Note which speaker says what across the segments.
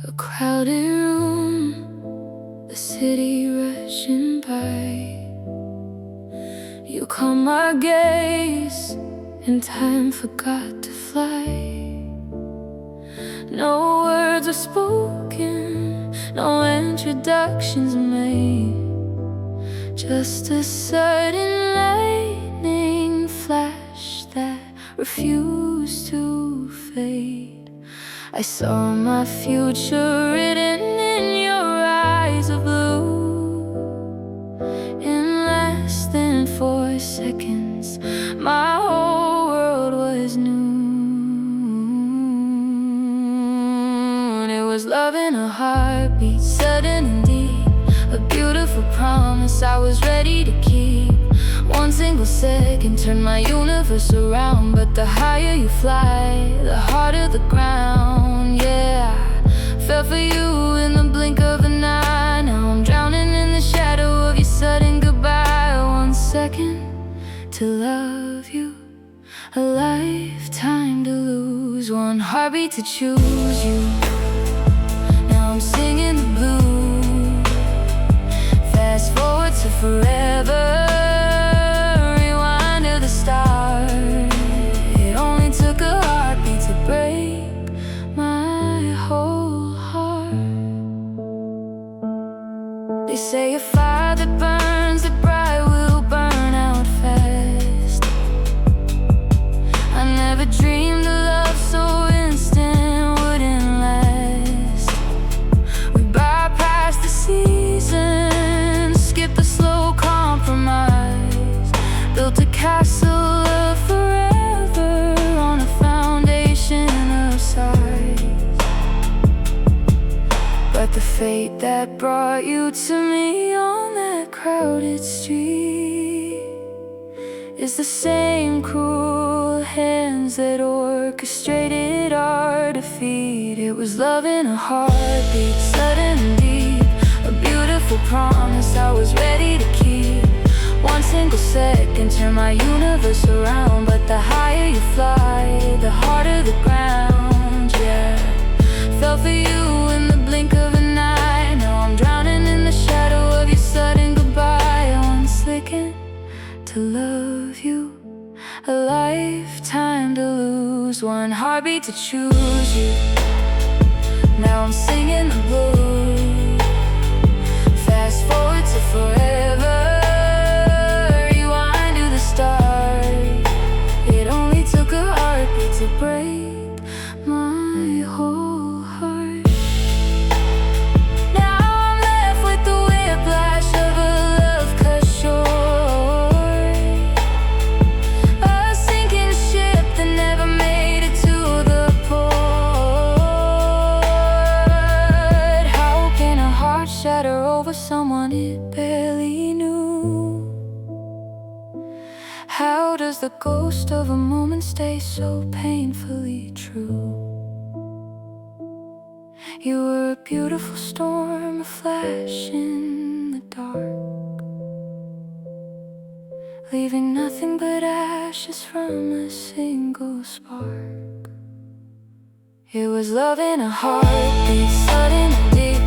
Speaker 1: A crowded room, the city rushing by. You caught my gaze, and time forgot to fly. No words were spoken, no introductions made. Just a sudden lightning flash that refused to fade. I saw my future written in your eyes of blue. In less than 4 seconds, my whole world was new. And it was love in a heartbeat, sudden and deep. A beautiful promise I was ready to keep. One single second turned my universe around. But the higher you fly, the harder the ground. Yeah, I fell for you in the blink of an eye. Now I'm drowning in the shadow of your sudden goodbye. 1 second to love you, a lifetime to lose. One heartbeat to choose you. Now I'm singing the blues. Fast forward to forever. Rewind to the start. It only took a heartbeat to break my whole heart. They say a fire that burns it bright will burn out fast. I never dreamed a love so instant wouldn't last. We bypassed the seasons, skipped the slow compromise, built a castle of forever on a foundation of size. But the fate that brought you to me on that crowded street is the same cruel hands that orchestrated our defeat. It was love in a heartbeat, sudden and deep. A beautiful promise I was ready to keep. 1 single second turned my universe around. But the higher you fly, the harder the ground. Yeah, fell for you in the blink of an eye. Now I'm drowning in the shadow of your sudden goodbye. 1 second to love you, a lifetime to lose. 1 heartbeat to choose you. Now I'm singing the blues. Fast forward to forever. Rewind to the start. It only took a heartbeat to break my whole heart. Now I'm left with the whiplash of a love cut short. A sinking ship that never made it to the port. How can a heart shatter over someone it barely knew? How does the ghost of a moment stay so painfully true? You were a beautiful storm, a flash in the dark, leaving nothing but ashes from a single spark. It was love in a heartbeat, sudden and deep.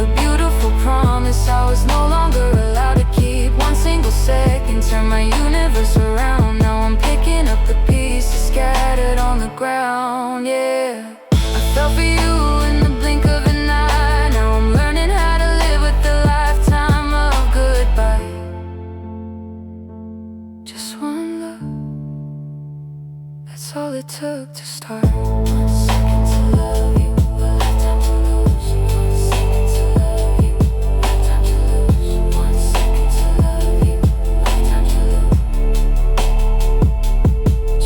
Speaker 1: A beautiful promise I was no longer allowed to keep. 1 single second turned my universe around. Now I'm picking up the pieces scattered on the ground. Yeah, I fell for you in the blink of an eye. Now I'm learning how to live with the lifetime of goodbye. Just 1 look, that's all it took to start. 1 second to love you, a lifetime to lose. 1 second to love you, a lifetime to lose. 1 second to love you, a lifetime to lose.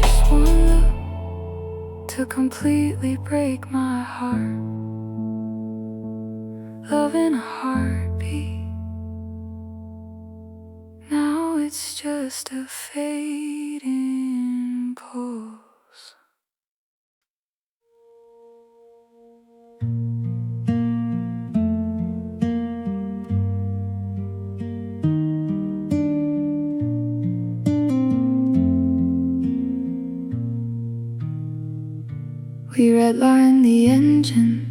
Speaker 1: Just 1 look to completely break my heart. Love in a heartbeat. Now it's just a fading pulse. We redlined the engine,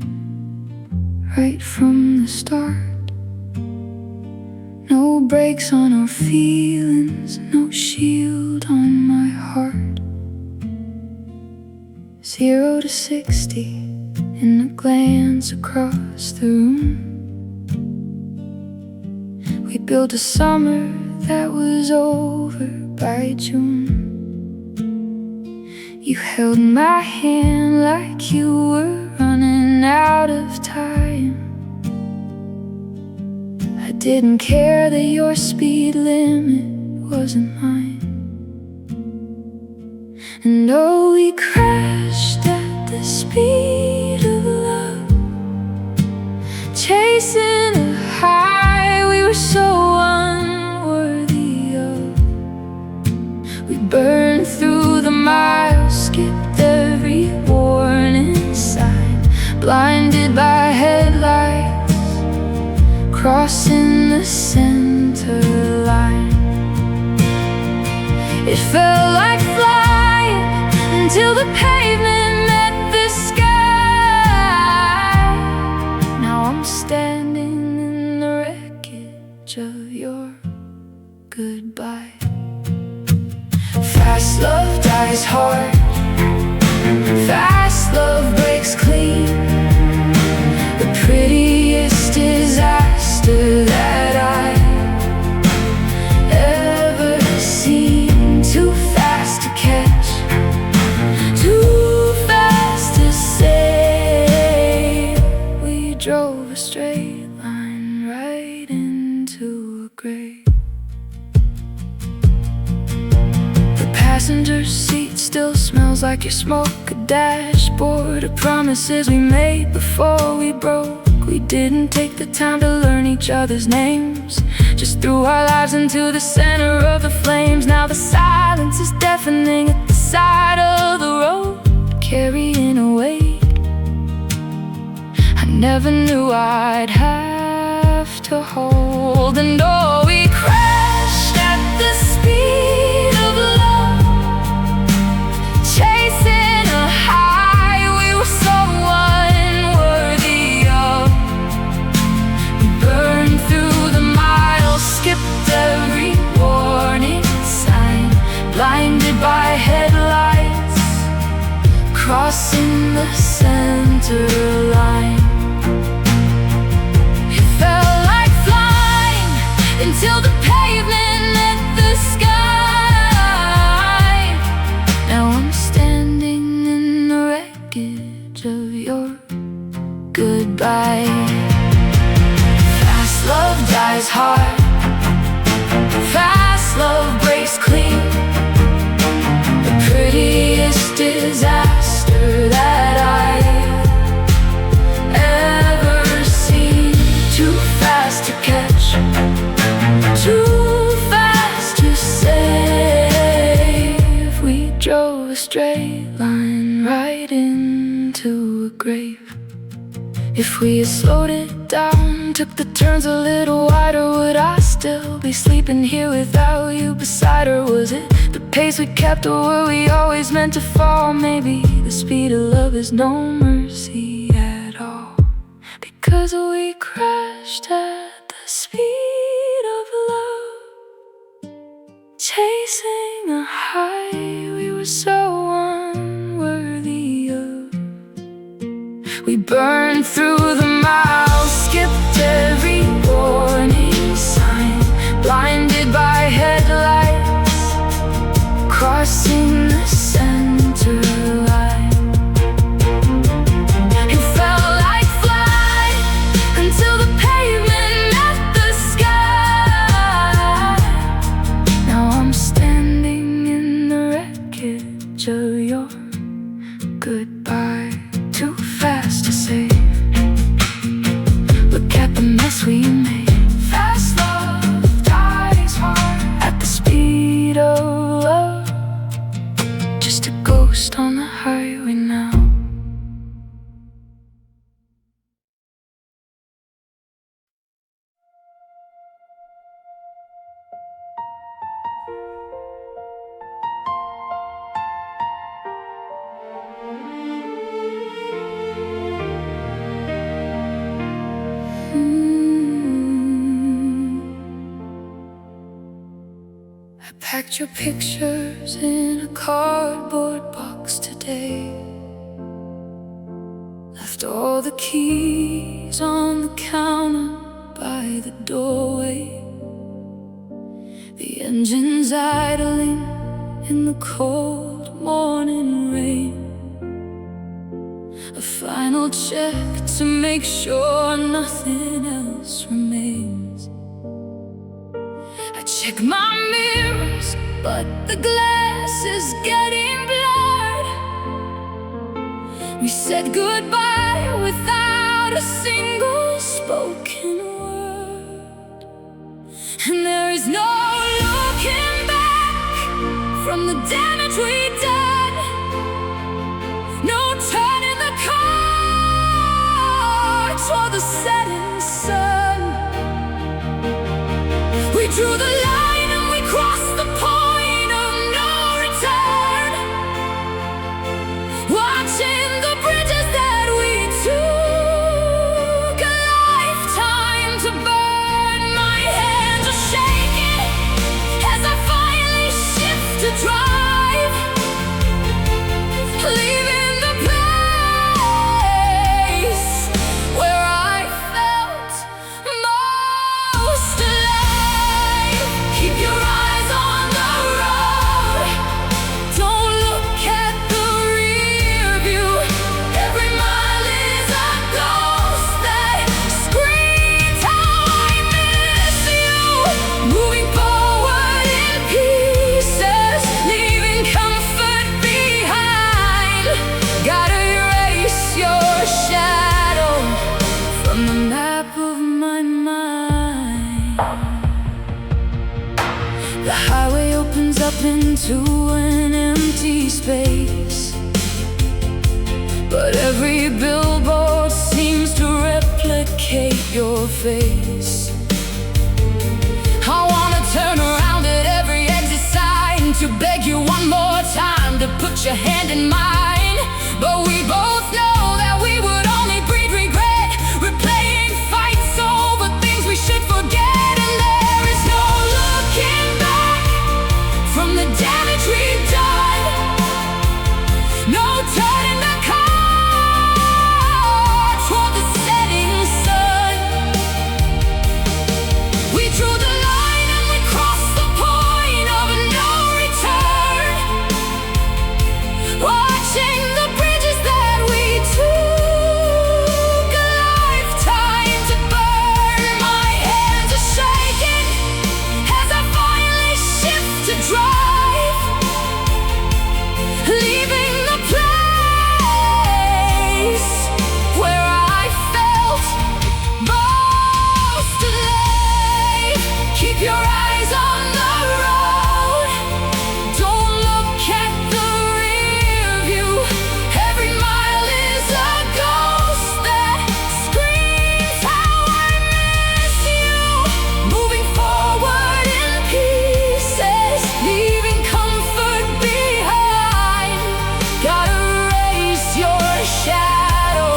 Speaker 1: right from the start. No brakes on our feelings, no shield on my heart. 0 to 60 in a glance across the room. We built a summer that was over by June. You held my hand like you were running out of time. I didn't care that your speed limit wasn't mine. And oh, we crashed at the speed of love, chasing a high we were so unworthy of. We burned through the miles, skipped every warning sign, blinded by headlights, crossing the center line. It felt like flying until the pavement met the sky. Now I'm standing in the wreckage of your goodbye. Fast love dies hard, fast love breaks clean. The prettiest disaster that I've ever seen. Too fast to catch, too fast to say. We drove a straight line right into a grave. Passenger seat still smells like your smoke. A dashboard of promises we made before we broke. We didn't take the time to learn each other's names, just threw our lives into the center of the flames. Now the silence is deafening at the side of the road, carrying a weight I never knew I'd have to hold. And oh, we crashed at the speed of love, chasing a high we were so unworthy of. We burned through the miles, skipped every warning sign, blinded by headlights, crossing the center line. It felt like flying until the pavement met the sky. Now I'm standing in the wreckage of your goodbye. Fast love dies hard, fast love breaks clean. The prettiest disaster that I've ever seen. Too fast to catch, too fast to save. We drove a straight line right into a grave. If we had slowed it down, took the turns a little wider, would I still be sleeping here without you beside her? Was it the pace we kept, or were we always meant to fall? Maybe the speed of love is no mercy at all, because we crashed at the speed of love, chasing a high we were so unworthy of. We burned through the miles, skipped every warning sign, blinded by headlights, crossing the center line. It felt like flying until the pavement met the sky. Now I'm standing in the wreckage of your goodbye. Too fast to say. Look at the mess packed your pictures in a cardboard box today. Left all the keys on the counter by the doorway. The engine's idling in the cold morning rain. A final check to make sure nothing else remains. I check my mirrors, but the glass is getting blurred. We said goodbye without a single spoken word. And there is no looking back from the damage we done. No turning the car toward the setting sun. We drew the line and we crossed the point of no return. Watching the bridges that we took a lifetime to burn. My hands are shaking as I finally shift to drive, leaving the place where I felt most alive. Keep your eyes on the road, don't look at the rear view. Every mile is a ghost that screams how I miss you. Moving forward in pieces, leaving comfort behind. Gotta erase your shadow from the map of my mind. The highway opens up into an empty space, but every billboard seems to replicate your face. I wanna turn around at every exit sign to beg you one more time to put your hand in mine. But we both know that we would only breed regret, replaying fights over things we should forget. And there is no looking back from the damage we've done. No turning the car toward the setting sun. We drew the line and we crossed the point of no return. Watching the bridges that we took a lifetime to burn. My hands are shaking as I finally shift to drive, leaving the place where I felt most alive. Keep your eyes on the road, don't look at the rear view. Every mile is a ghost that screams how I miss you. Moving forward in pieces, leaving comfort behind. Gotta erase your shadow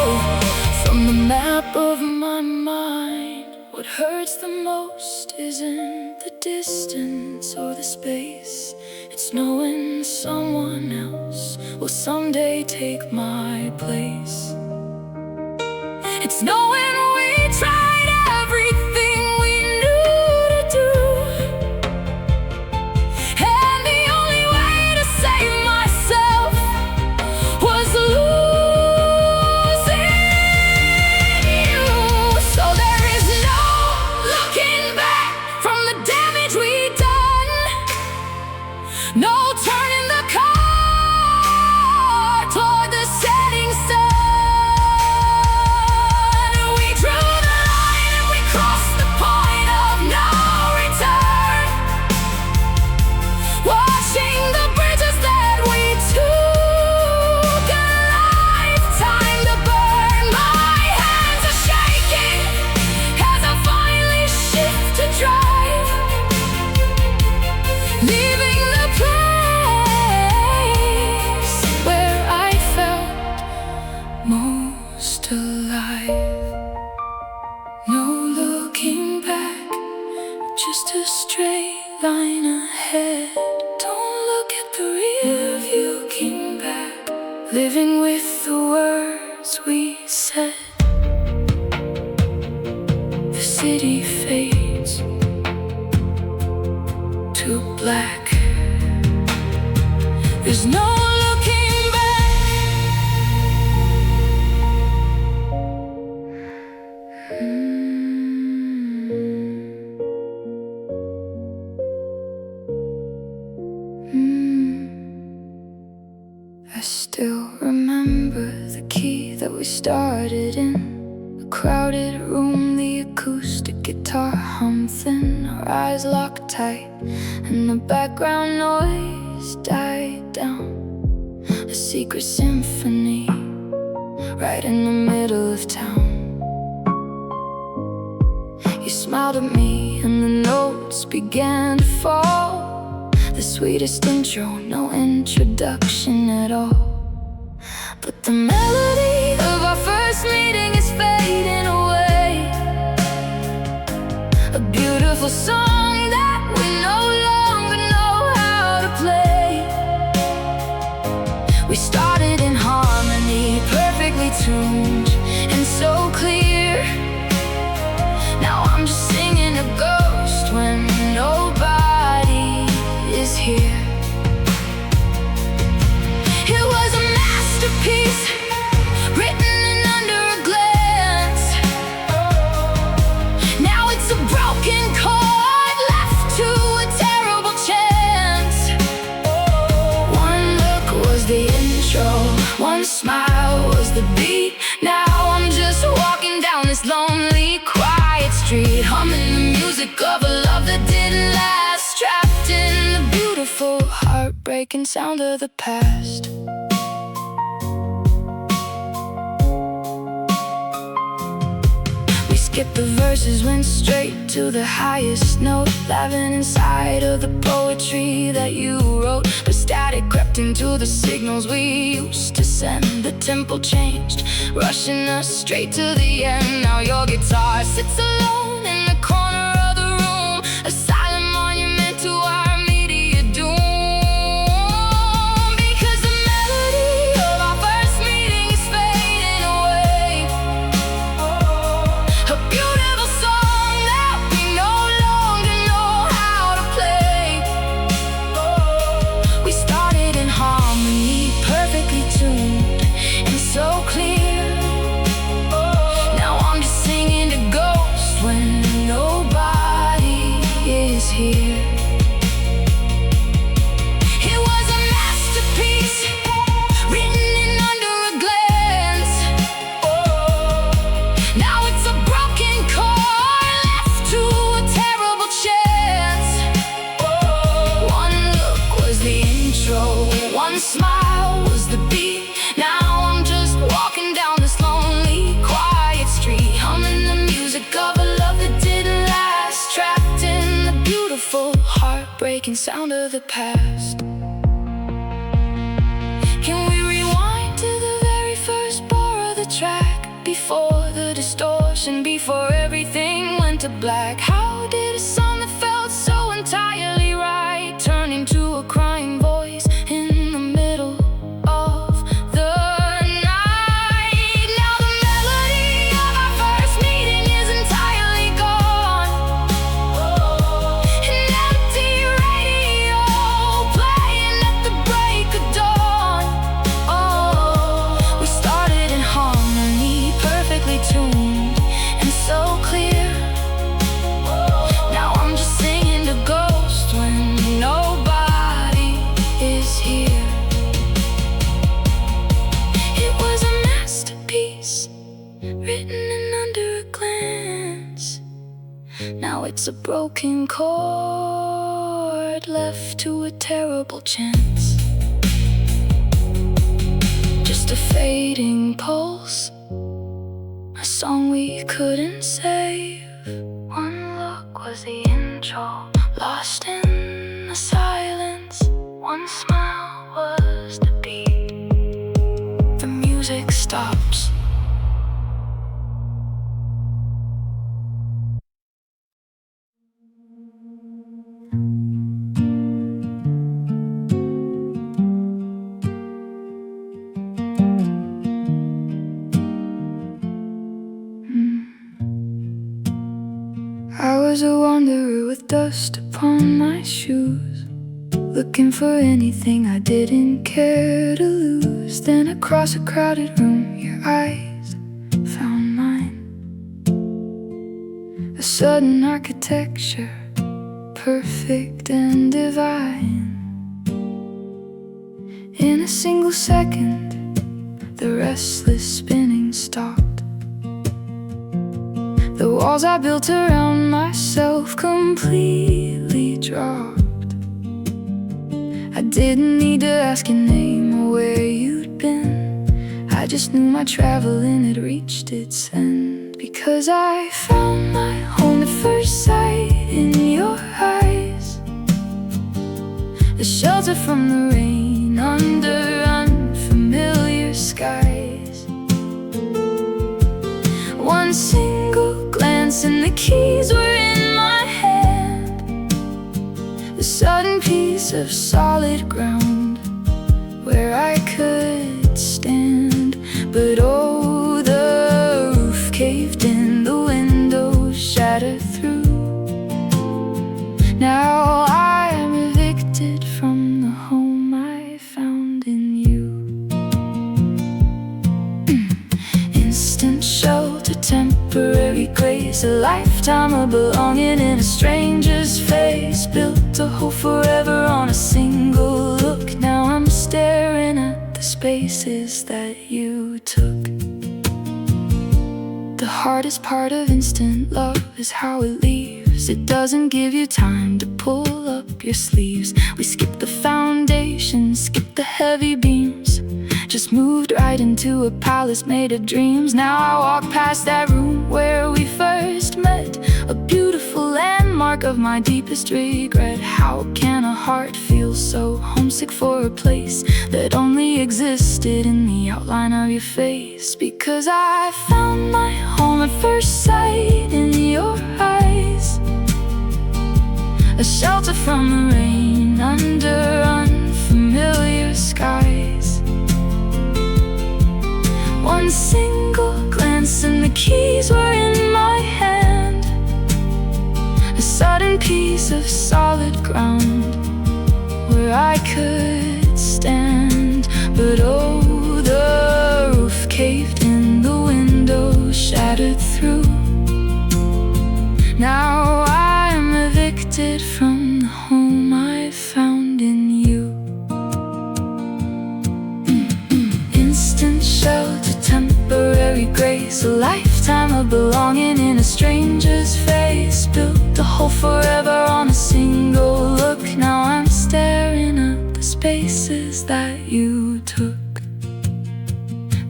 Speaker 1: from the map of my mind. What hurts the most isn't the distance or the space, it's knowing someone else will someday take my place. It's knowing we tried everything we knew to do, and the only way to save myself was losing you. So there is no looking back from the damage we done. No turning the car toward the setting sun. We drew the line and we crossed the point of no return. Watching the bridges that we took a lifetime to burn. My hands are shaking as I finally shift to drive, leaving the place where I felt most alive. No looking back, just a straight line ahead. Don't look at the rear view, looking back, living with the words we said. The city fades to black. There's no looking back. I still remember the key that we started in. A crowded room, the acoustic guitar hummed thin. Our eyes locked tight and the background noise died down. A secret symphony right in the middle of town. You smiled at me and the notes began to fall. The sweetest intro, no introduction at all. But the melody of our first meeting is fading away. A beautiful song that we no longer know how to play. We started in harmony, perfectly tuned and so clear. Now I'm just singing a ghost when nobody is here. It was a masterpiece, written in under a glance. Now it's a broken chord left to a terrible chance. One look was the intro, one smile was the beat. Now I'm just walking down this lonely, quiet street, humming the music of a love that didn't last, trapped in the beautiful, heartbreaking sound of the past. We skipped the verses, went straight to the highest note, laughing inside of the poetry that you wrote. But static crept into the signals we used to send. The tempo changed, rushing us straight to the end. Now your guitar sits alone in the corner of the room, a silent monument to our immediate doom. Because the melody of our first meeting is fading away. A beautiful song that we no longer know how to play. We started in harmony, perfectly tuned and so clear. Now I'm just singing to ghosts when nobody is here. It was a masterpiece, written in under a glance. Now it's a broken chord left to a terrible chance. One look was the intro, one smile was the beat. Now I'm just walking down this lonely, quiet street, humming the music of a love that didn't last, trapped in the beautiful, heartbreaking sound of the past. Can we rewind to the very first bar of the track? Before the distortion, before everything went to black. How did a song that felt so entirely right turn into a crying voice in the middle of the night? Now the melody of our first meeting is entirely gone. An empty radio playing at the break of dawn. We started in harmony, perfectly tuned and so clear. Now I'm just singing to ghosts when nobody is here. It was a masterpiece, written in under a glance. Now it's a broken chord left to a terrible chance. Just a fading pulse, a song we couldn't save. One look was the intro, lost in the silence. One smile was the beat. The music stops. was a wanderer with dust upon my shoes, looking for anything I didn't care to lose. Then across a crowded room your eyes found mine. A sudden architecture, perfect and divine. In a single second, the restless spinning stopped. The walls I built around myself completely dropped. I didn't need to ask your name or where you'd been. I just knew my traveling had reached its end. Because I found my home at first sight in your eyes, a shelter from the rain under unfamiliar skies. One single glance and the keys were in my hand, a sudden piece of solid ground where I could stand. But oh, the roof caved in, the windows shattered through. Now I am evicted from the home I found in you. Instant shelter, temporary grace, a lifetime of belonging in a stranger's face. Built a hope forever on a single look. Now I'm staring at the spaces that you took. The hardest part of instant love is how it leaves. It doesn't give you time to pull up your sleeves. We skipped the foundation, skipped the heavy beams, just moved right into a palace made of dreams. Now I walk past that room where we first met, a beautiful landmark of my deepest regret. How can a heart feel so homesick for a place that only existed in the outline of your face? Because I found my home at first sight in your eyes, a shelter from the rain under unfamiliar skies. One single glance and the keys were in my hand, a sudden piece of solid ground where I could stand. But oh, the roof caved in, the windows shattered through. Now I am evicted from the home I found in you. Instant shelter, temporary grace, a lifetime of belonging in a stranger's face. Built a hole forever on a single look. Now I'm staring at the spaces that you took.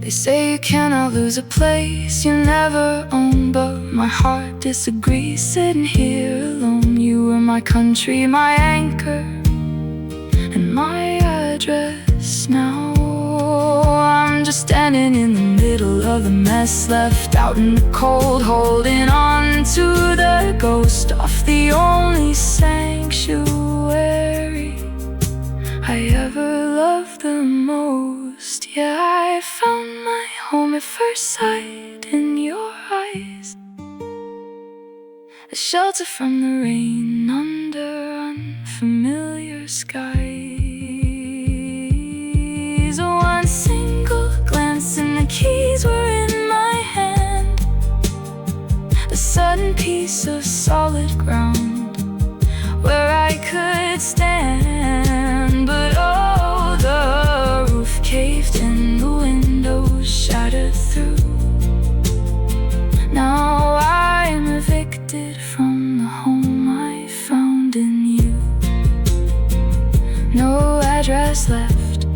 Speaker 1: They say you cannot lose a place you never own, but my heart disagrees. Sitting here alone, you were my country, my anchor, and my address. Now I'm just standing in the middle of a mess, left out in the cold, holding on to the ghost of the only sanctuary I ever loved the most. Yeah, I found my home at first sight in your eyes, a shelter from the rain under unfamiliar skies. One single glance and the keys were in my hand, a sudden piece of solid ground where I could stand. But oh, the roof caved in, the windows shattered through. Now I am evicted from the home I found in you. No address left,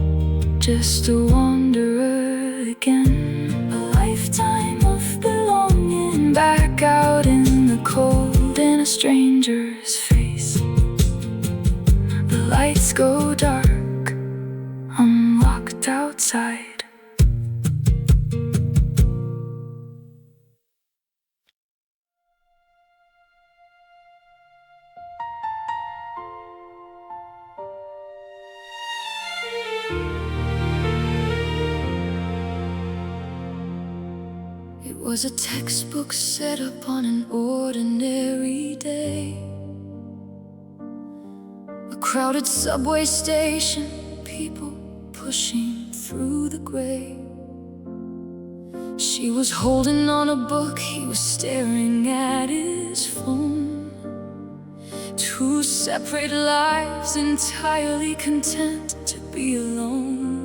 Speaker 1: just a wanderer again. A lifetime of belonging, back out in the cold in a stranger's face. The lights go dark, I'm locked outside. It was a textbook set up on an ordinary day. A crowded subway station, people pushing through the gray. She was holding on a book, he was staring at his phone. Two separate lives, entirely content to be alone.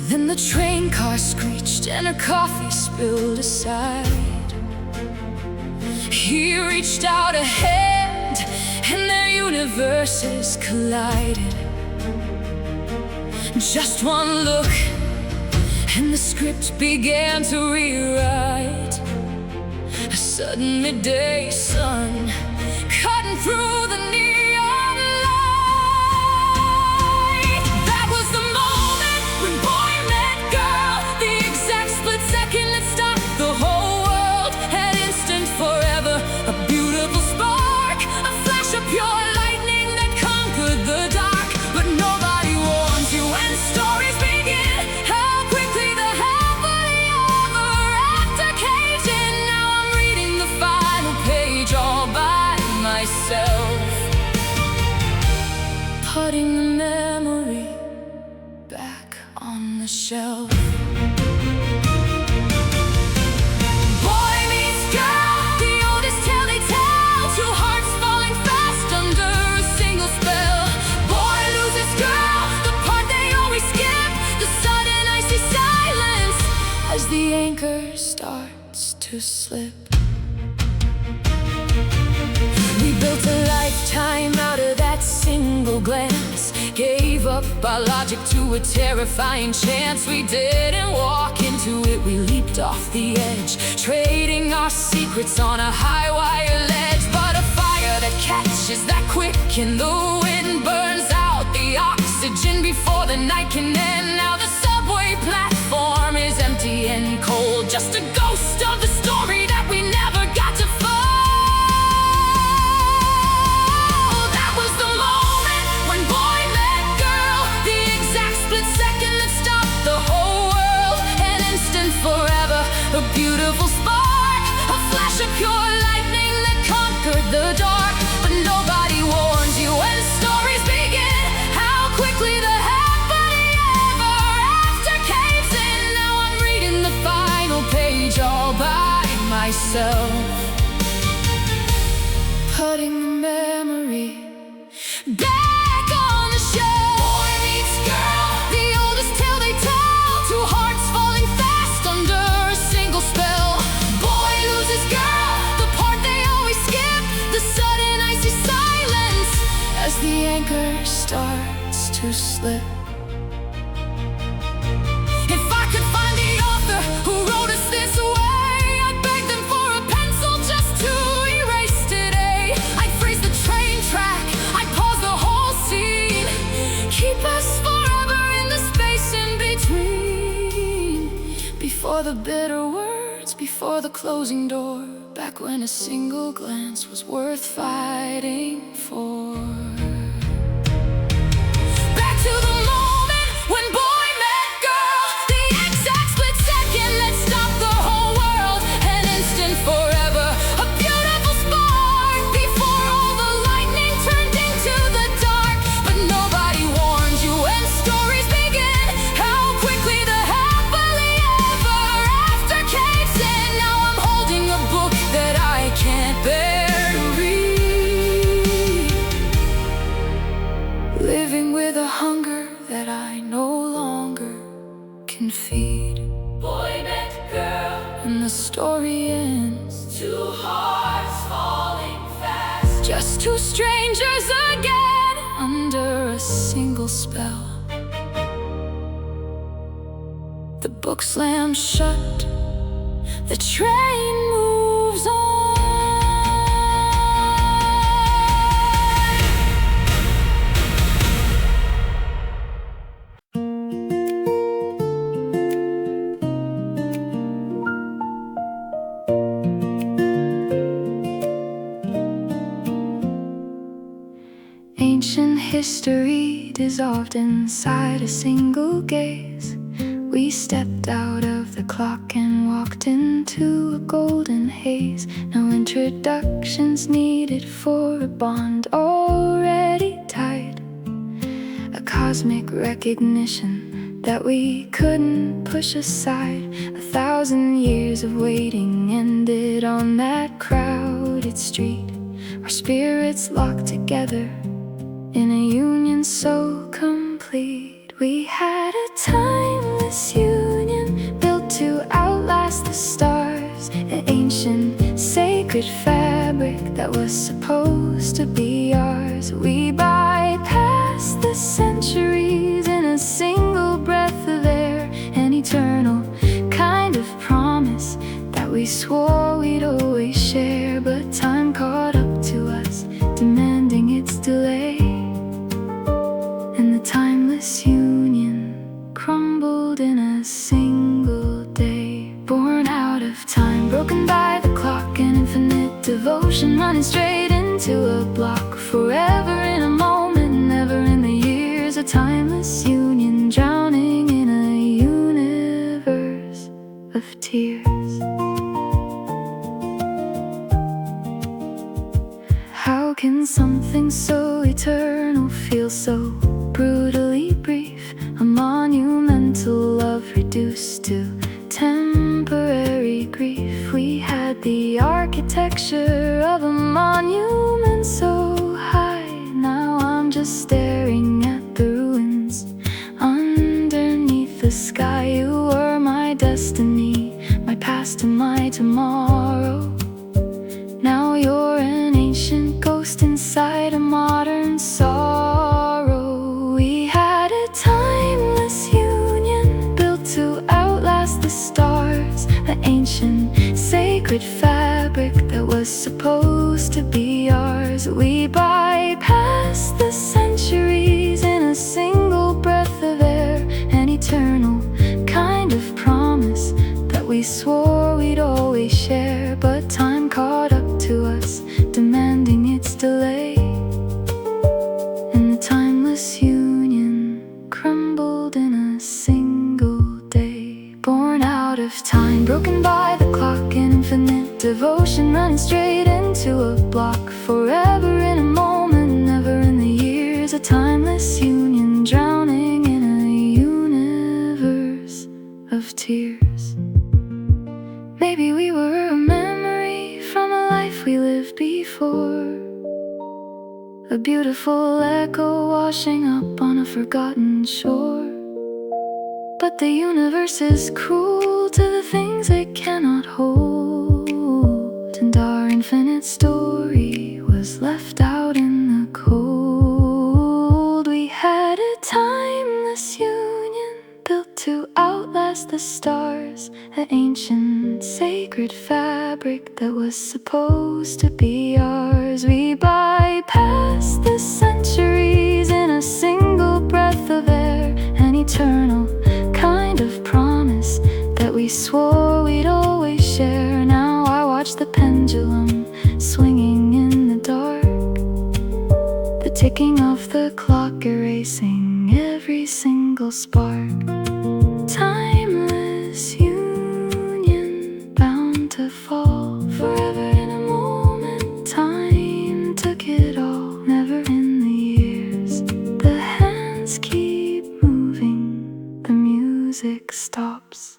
Speaker 1: Then the train car screeched and her coffee spilled aside. He reached out a hand and their universes collided. Just one look and the script began to rewrite. A sudden midday sun cutting through the neon light. That was the moment when boy met girl, the exact split second that stopped the whole world. An instant forever, a beautiful spark, a flash of pure lightning that conquered the dark. But nobody warns you when stories begin, how quickly the happily ever after caves in. Now I'm reading the final page all by myself, putting the memory back on the shelf. Boy meets girl, the oldest tale they tell. Two hearts falling fast under a single spell. Boy loses girl, the part they always skip. The sudden icy silence as the anchor starts to slip. We built a lifetime out of that single glance, gave up our logic to a terrifying chance. We didn't walk into it, we leaped off the edge, trading our secrets on a high wire ledge. But a fire that catches that quick and the wind burns out the oxygen before the night can end. Now the subway platform is empty and cold, just a ghost of the story that we never got to fold. That was the moment when boy met girl, the exact split second that stopped the whole world. An instant forever, a beautiful spark, a flash of pure lightning that conquered the dark. But nobody warns you when stories begin, how quickly the happily ever after caves in. Now I'm reading the final page all by myself, putting the memory back on the shelf. Boy meets girl, the oldest tale they tell. Two hearts falling fast under a single spell. Boy loses girl, the part they always skip. The sudden icy silence as the anchor starts to slip. If I could find the author who wrote us this way, I'd beg them for a pencil just to erase today. I'd freeze the train track, I'd pause the whole scene, keep us forever in the space in between. Before the bitter words, before the closing door, back when a single glance was worth fighting for. Back to the moment when boy met girl, the exact split second that stopped the whole world. An instant forever, a beautiful spark, before all the lightning turned into the dark. But nobody warns you when stories begin, how quickly the happily ever after caves in. Now I'm holding a book that I can't bear to read, living with a hunger that I no longer can feed. Boy met girl, and the story ends. Two hearts falling fast, just two strangers again under a single spell. The book slams shut, the train moves on. Ancient history dissolved inside a single gaze. We stepped out of the clock and walked into a golden haze. No introductions needed for a bond already tied. A cosmic recognition that we couldn't push aside. 1,000 years of waiting ended on that crowded street. Our spirits locked together in a union so complete. We had a timeless union built to outlast the stars. An ancient, sacred fabric that was supposed to be ours. We bypassed the centuries in a single breath of air. An eternal kind of promise that we swore we'd always share. But time caught up to us, demanding its delay. And the timeless union crumbled in a single day. Born out of time, broken by the clock, an infinite devotion running straight into a block. Forever in a moment, never in the years. A timeless union drowning in a universe of tears. How can something so eternal feel so brutally brief? A monumental love reduced to temporary grief. We had the architecture of a monument so high. Now I'm just staring at the ruins underneath the sky. You were my destiny, my past and my tomorrow. Now you're an ancient ghost inside a modern sorrow. We had a timeless union built to outlast the stars. An ancient, sacred fabric that was supposed to be ours. We bypassed the centuries in a single breath of air. An eternal kind of promise that we swore we'd always share. But time caught up to us, demanding its delay. And the timeless union crumbled in a single day. Born out of time, broken by the clock, an infinite devotion running straight into a block. Forever in a moment, never in the years. A timeless union drowning in a universe of tears. Maybe we were a memory from a life we lived before. A beautiful echo washing up on a forgotten shore. But the universe is cruel to the things it cannot hold. And our infinite story was left out in the cold. We had a timeless union built to outlast the stars. An ancient, sacred fabric that was supposed to be ours. We bypassed the centuries in a single breath of air. An eternal kind of promise that we swore we'd always share. Now I watch the pendulum swinging in the dark, the ticking of the clock erasing every single spark. Timeless union bound to fall. Forever in a moment, time took it all. Never in the years. The hands keep moving, the music stops.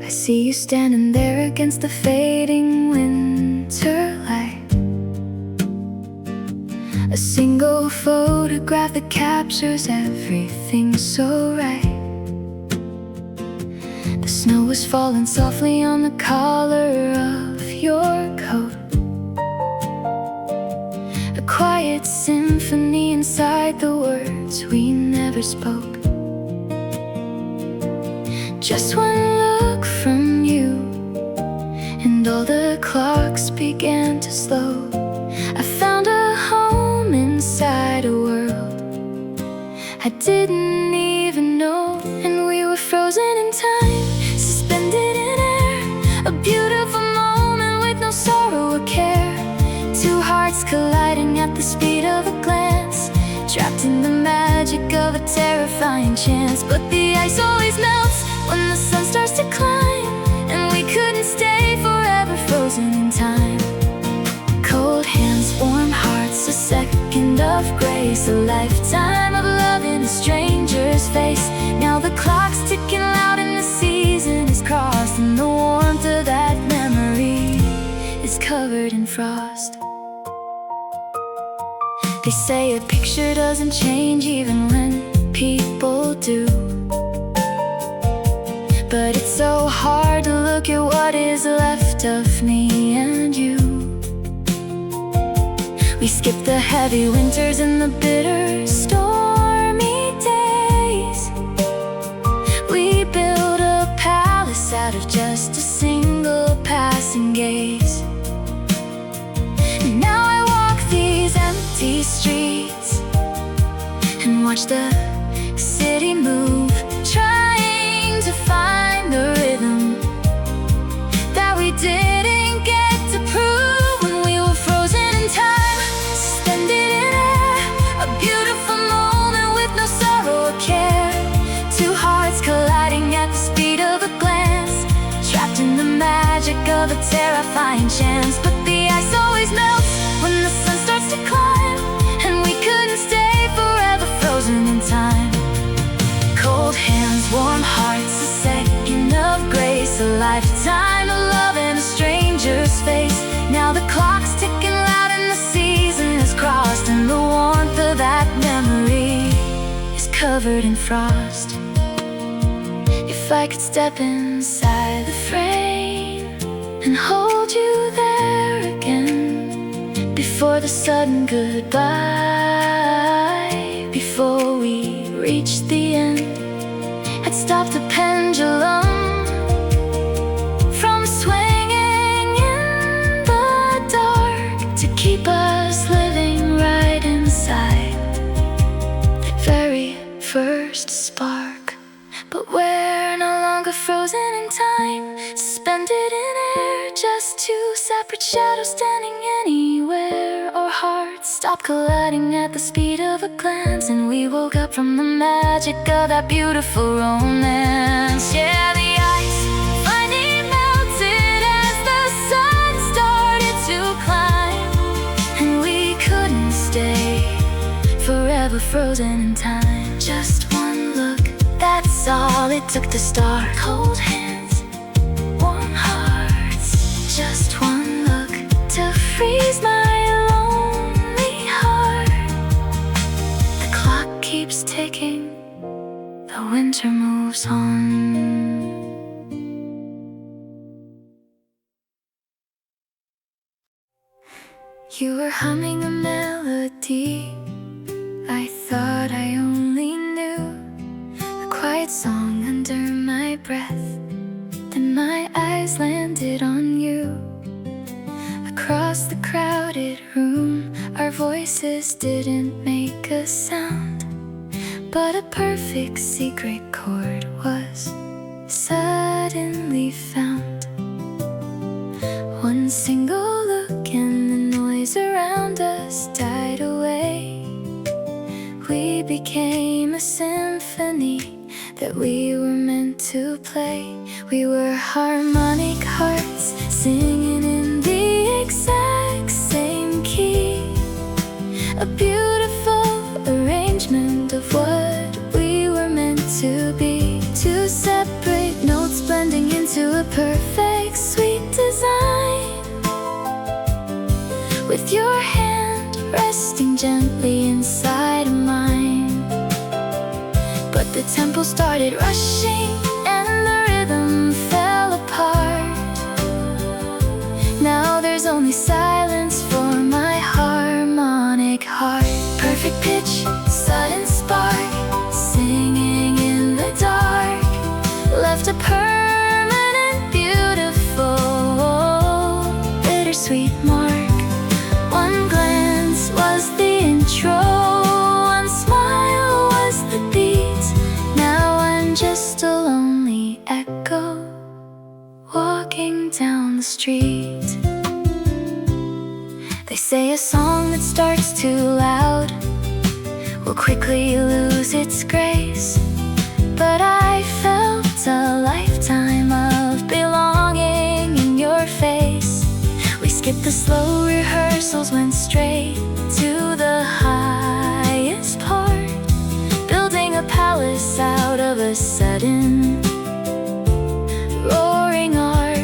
Speaker 1: I see you standing there against the fading winter light. A single photograph that captures everything so right. The snow was falling softly on the collar of your coat. A quiet symphony inside the words we never spoke. Just one look from you, and all the clocks began to slow. I found a home inside a world I didn't even know. And we were frozen in time, suspended in air, a beautiful moment with no sorrow or care. Two hearts colliding at the speed of a glance, trapped in the magic of a terrifying chance. But the ice always melts when the sun starts to climb, and we couldn't stay forever frozen in time. Cold hands, warm hearts, a second of grace, a lifetime of love in a stranger's face. Now the clock's ticking loud and the season is crossed, and the warmth of that memory is covered in frost. They say a picture doesn't change even when people do, but it's so hard to look at what is left of me and you. We skip the heavy winters and the bitter stormy days. We build a palace out of just a single passing gaze. And now I walk these empty streets and watch the city move, trying to find the rhythm that we didn't get to prove when we were frozen in time, suspended in air, a beautiful moment with no sorrow or care. Two hearts colliding at the speed of a glance, trapped in the magic of a terrifying chance. But the ice always melts when the sun starts to climb, and we couldn't stay forever frozen in time. Cold hands, warm hearts, a second of grace, a lifetime of love in a stranger's face. Now the clock's ticking loud and the season is crossed, and the warmth of that memory is covered in frost. If I could step inside the frame and hold you there again, before the sudden goodbye, before we reach the end, I'd stop the pendulum from swinging in the dark, to keep us living right inside the very first spark. But we're no longer frozen in time, suspended in air, just two separate shadows standing anywhere. Our hearts stopped colliding at the speed of a glance, and we woke up from the magic of that beautiful romance. Yeah, the ice finally melted as the sun started to climb, and we couldn't stay forever frozen in time. Just one look, that's all it took to start. Cold hands, warm hearts, just one look to freeze my lonely heart. The clock keeps ticking, the winter moves on. You were humming a melody I thought I only knew, a quiet song under my breath. Then my eyes landed on you. Across the crowded room, our voices didn't make a sound, but a perfect secret chord was suddenly found. One single look and the noise around us died away. We became a symphony that we were meant to play. We were harmonic hearts singing in the exact same key, a beautiful arrangement of what we were meant to be. Two separate notes blending into a perfect sweet design, with your hand resting gently inside of mine. But the tempo started rushing and the rhythm fell apart. Now there's only silence for my harmonic heart. Perfect pitch, sudden spark, singing in the dark, left a permanent, beautiful, bittersweet mark. One glance was the intro, one smile was the street. They say a song that starts too loud will quickly lose its grace, but I felt a lifetime of belonging in your face. We skipped the slow rehearsals, went straight to the highest part, building a palace out of a sudden roaring art.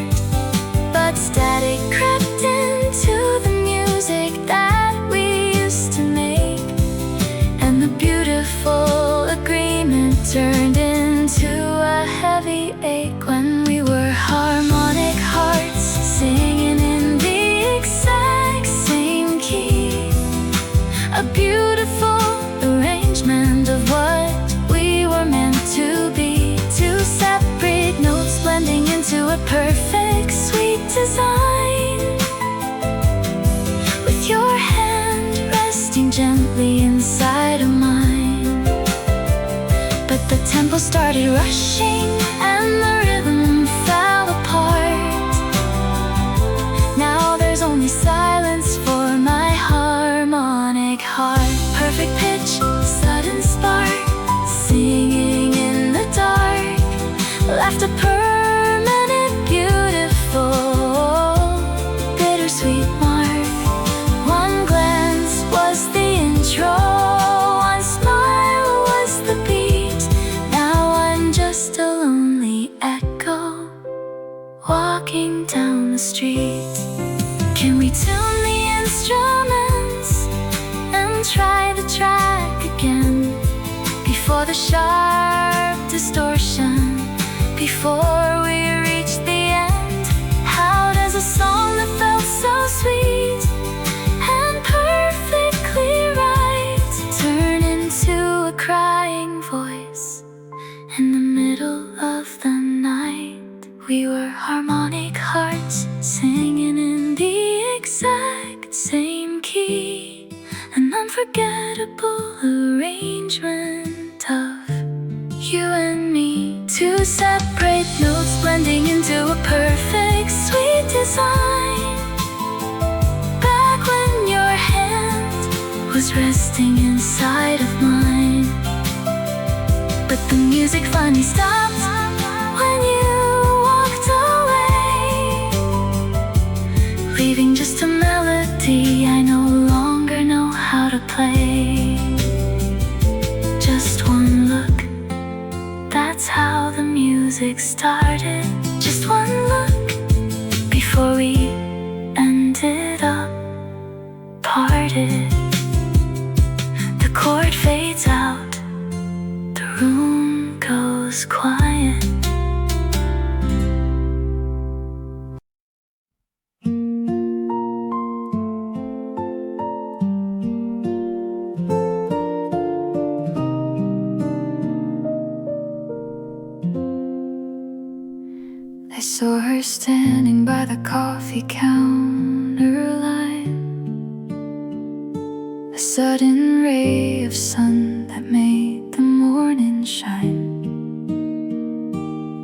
Speaker 1: But static crept into the music that we used to make, and the beautiful agreement turned into a heavy ache when we were harmonic hearts singing in the exact same key. A beautiful arrangement of what we were meant to be. Two separate notes blending into a perfect sweet design, with your hand resting gently inside of mine. But the tempo started rushing and the rhythm fell apart. Now there's only silence for my harmonic heart. Perfect pitch, sudden spark, singing in the dark, left a permanent, beautiful, bittersweet mark. One glance was the intro, one smile was the beat. Now I'm just a lonely echo walking down the street. Can we tune the instruments and try the track again, before the sharp distortion, before we reach the end? How does a song that felt so sweet and perfectly right turn into a crying voice in the middle of the night? We were harmonic hearts singing in the exact same key, an unforgettable arrangement of you and me. Two separate notes blending into a perfect sweet design. Back when your hand was resting inside of mine, but the music finally stopped when you walked away, leaving just a melody I no longer know how to play. Just one look, that's how the music started. Just one look before we ended up parted. The chord fades out, the room goes quiet. I saw her standing by the coffee counter line, a sudden ray of sun that made the morning shine.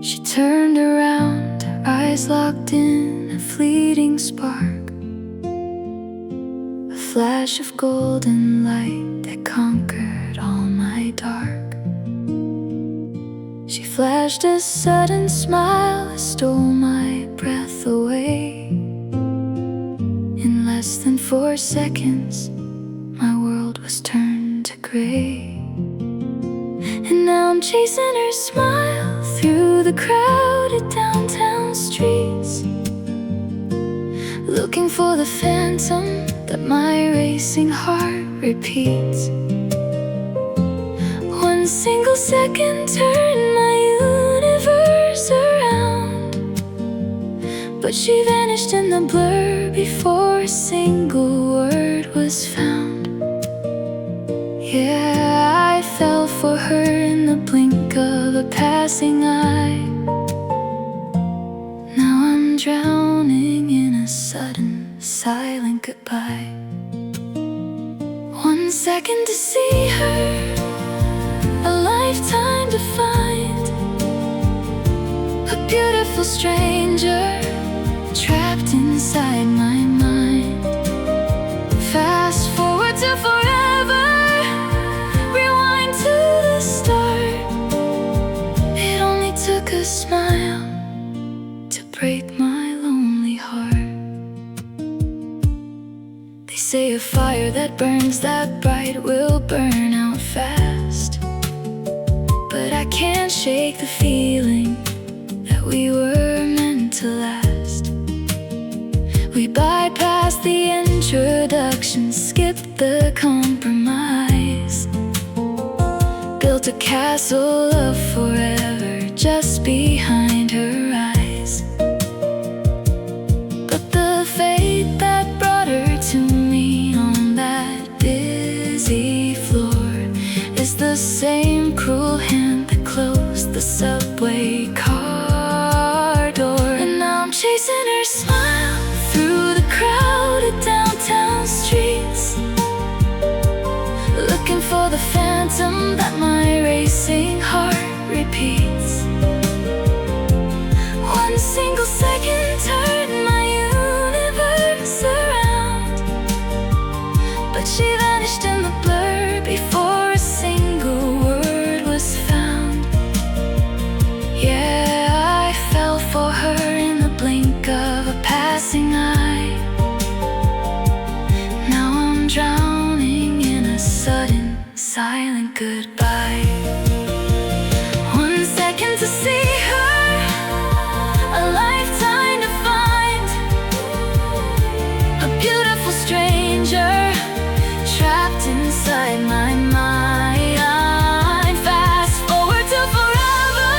Speaker 1: She turned around, her eyes locked in a fleeting spark, a flash of golden light that conquered all my dark. She flashed a sudden smile that stole my breath away. In less than 4 seconds, my world was turned to gray. And now I'm chasing her smile through the crowded downtown streets, looking for the phantom that my racing heart repeats. One single second turned my universe around, but she vanished in the blur before a single word was found. Yeah, I fell for her in the blink of a passing eye. Now I'm drowning in a sudden, silent goodbye. 1 second to see her, a lifetime to find a beautiful stranger trapped inside my mind. Fast forward to forever, rewind to the start. It only took a smile to break my lonely heart. They say a fire that burns that bright will burn out fast, but I can't shake the feeling that we were meant to last. We bypassed the introduction, skipped the compromise, built a castle of forever just behind her eyes. But the fate that brought her to me on that busy floor is the same cruel hand that closed the subway car door. And now I'm chasing her smile through the crowded downtown streets, looking for the phantom that my racing heart repeats. One single second turned my universe around, but she vanished in the blur before a single word was found. Yeah, I fell for her in the blink of a passing eye. Now I'm drowning in a sudden, silent goodbye. 1 second to see her, a lifetime to find a beautiful stranger trapped inside my mind. Fast forward to forever,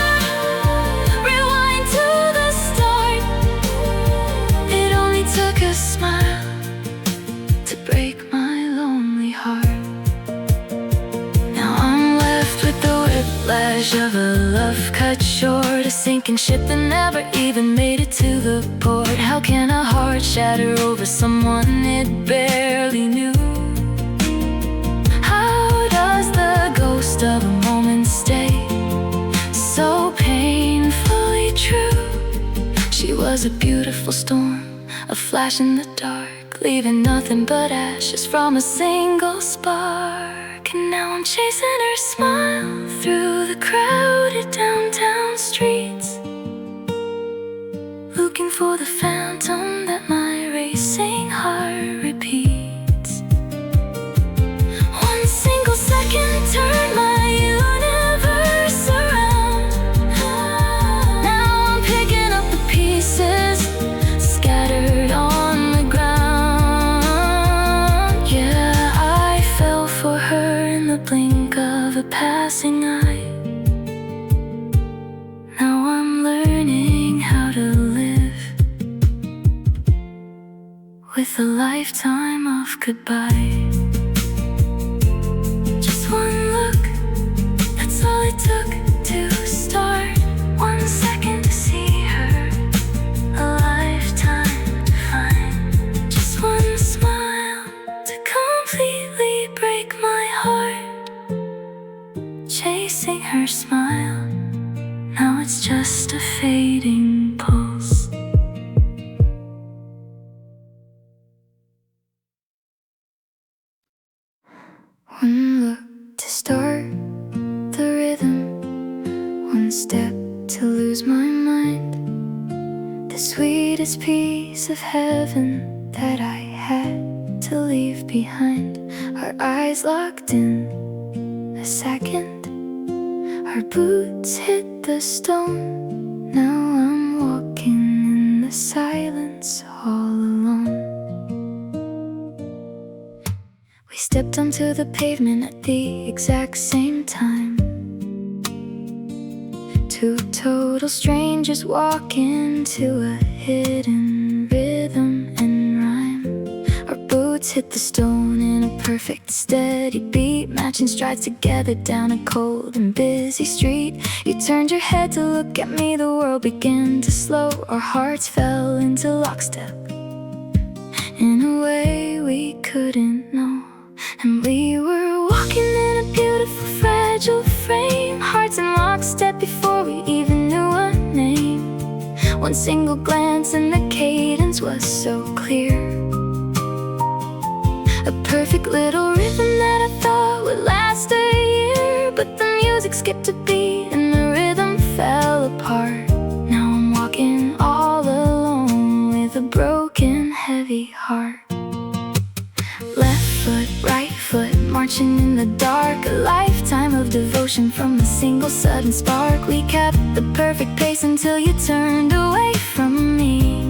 Speaker 1: rewind to the start. It only took a smile to break my lonely heart. Now I'm left with the whiplash of a love cut short, a sinking ship that never even made it to the port. How can a heart shatter over someone it barely knew? How does the ghost of a moment stay so painfully true? She was a beautiful storm, a flash in the dark, leaving nothing but ashes from a single spark. And now I'm chasing her smile through the crowded downtown streets, looking for the phantom that my racing heart repeats. 1 single second turned my universe around. Now I'm picking up the pieces scattered on the ground. Yeah, I fell for her in the blink of a passing eye. Now I'm learning how to live with a lifetime of goodbye. Just one look, that's all it took to start. 1 second to see her, a lifetime to find. Just one smile to completely break my heart. Chasing her smile, now it's just a fading pulse. One look to start the rhythm, one step to lose my mind. The sweetest piece of heaven that I had to leave behind. Our eyes locked in a second, our boots hit the stone. Now I'm walking in the silence all alone. We stepped onto the pavement at the exact same time. Two total strangers walking to a hidden rhythm and rhyme. Our boots hit the stone in a perfect steady beat, matching strides together down a cold and busy street. You turned your head to look at me, the world began to slow. Our hearts fell into lockstep in a way we couldn't know. And we were walking in a beautiful fragile frame, hearts in lockstep before we even knew a name. One single glance and the cadence was so clear. A perfect little rhythm that I thought would last a year. But the music skipped a beat and the rhythm fell apart. Now I'm walking all alone with a broken, heavy heart. Left foot, right foot, marching in the dark. A lifetime of devotion from a single sudden spark. We kept the perfect pace until you turned away from me.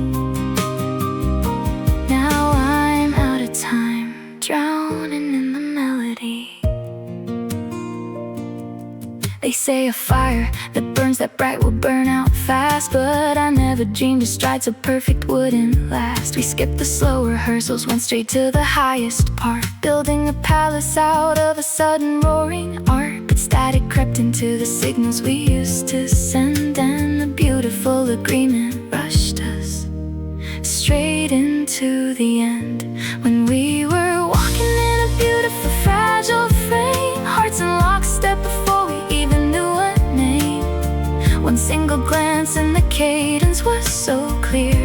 Speaker 1: Now I'm out of time, drowning in the melody. They say a fire that burns that bright will burn out fast, but I never dreamed a stride so perfect wouldn't last. We skipped the slow rehearsals, went straight to the highest part, building a palace out of a sudden roaring art. But static crept into the signals we used to send, and the beautiful agreement rushed us straight into the end. When we were walking in a beautiful fragile frame, hearts in lockstep before we even knew a name. One single glance and the cadence was so clear.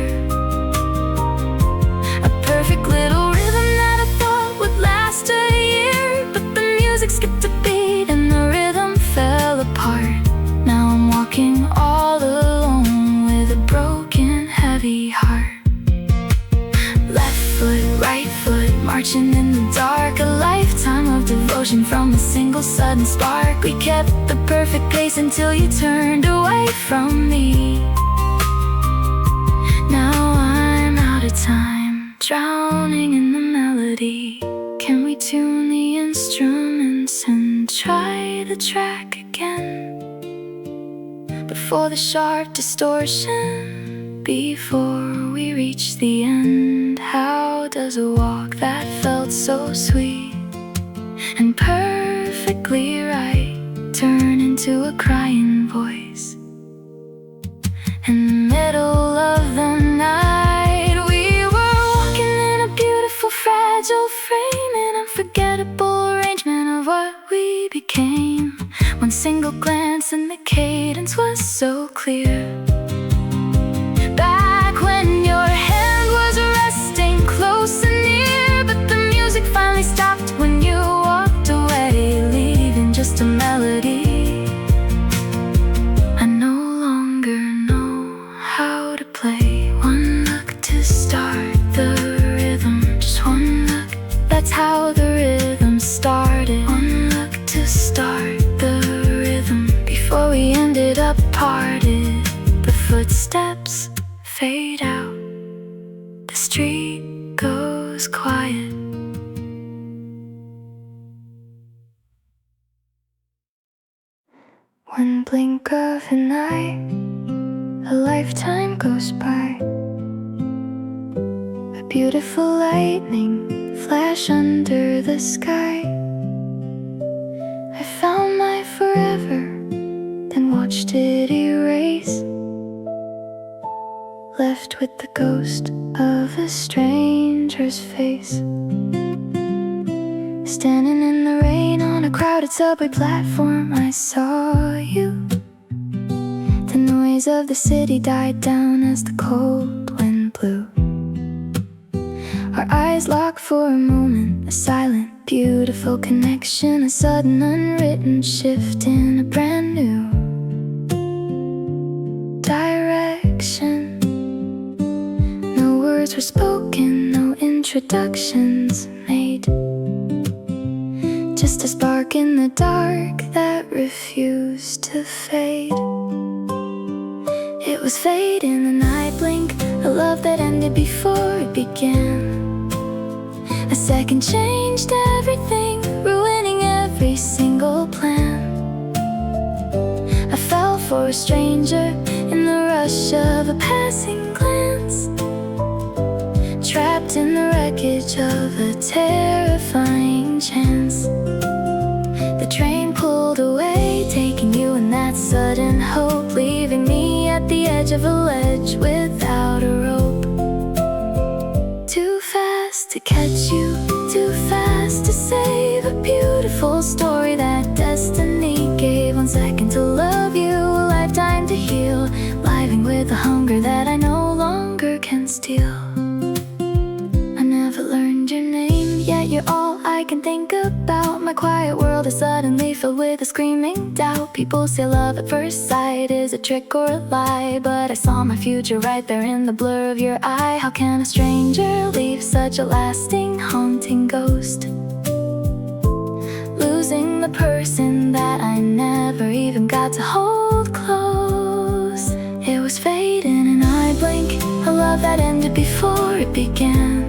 Speaker 1: A perfect little rhythm that I thought would last a year. But the music skipped a beat and the rhythm fell apart. Now I'm walking all alone with a broken, heavy heart. Left foot, right foot, marching in the dark. A lifetime of devotion from a single sudden spark. We kept the perfect pace until you turned away from me. Now I'm out of time, drowning in the melody. Can we tune the instruments and try the track again? Before the sharp distortion, before we reach the end. How does a walk that felt so sweet and perfectly right turn into a crying voice? In the middle of the night, we were walking in a beautiful fragile frame, an unforgettable arrangement of what we became. One single glance and the cadence was so clear. Back when your hand was resting close and near, but the music finally stopped when you walked away, leaving just a melody. I no longer know how to play. One look to start the rhythm, just one look, that's how the rhythm started. One look to start the rhythm before we ended up parted. The footsteps fade out, the street goes quiet. One blink of an eye, a lifetime goes by. A beautiful lightning flash under the sky. I found my forever, then watched it erase, left with the ghost of a stranger's face. Standing in the rain on a crowded subway platform, I saw you. The noise of the city died down as the cold wind blew. Our eyes locked for a moment, a silent, beautiful connection, a sudden unwritten shift in a brand new direction. No words were spoken, no introductions made, just a spark in the dark that refused to fade. It was fate in the night blink, a love that ended before it began. A second changed everything, ruining every single plan. I fell for a stranger in the rush of a passing glance, trapped in the wreckage of a terrifying chance. The train pulled away, taking you in that sudden hope, leaving me at the edge of a ledge without a rope. Too fast to catch you, too fast to save a beautiful story that destiny gave. 1 second to love you, a lifetime to heal, living with a hunger that quiet world is suddenly filled with a screaming doubt. People say love at first sight is a trick or a lie, but I saw my future right there in the blur of your eye. How can a stranger leave such a lasting, haunting ghost? Losing the person that I never even got to hold close. It was fate in an eye blink, a love that ended before it began.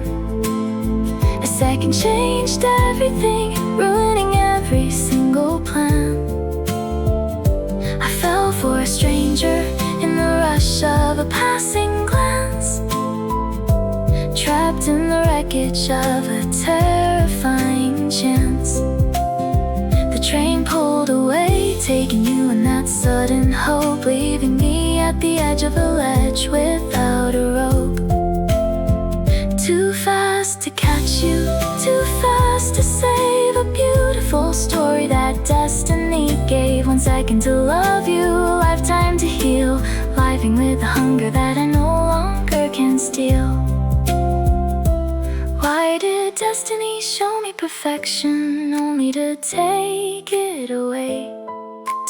Speaker 1: A second changed everything, ruining every single plan. I fell for a stranger in the rush of a passing glance, trapped in the wreckage of a terrifying chance. The train pulled away, taking you in that sudden hope, leaving me at the edge of a ledge without a rope. Too fast to catch you, too fast to save a beautiful story that destiny gave. 1 second to love you, a lifetime to heal, living with the hunger that I no longer can steal. Why did destiny show me perfection, only to take it away?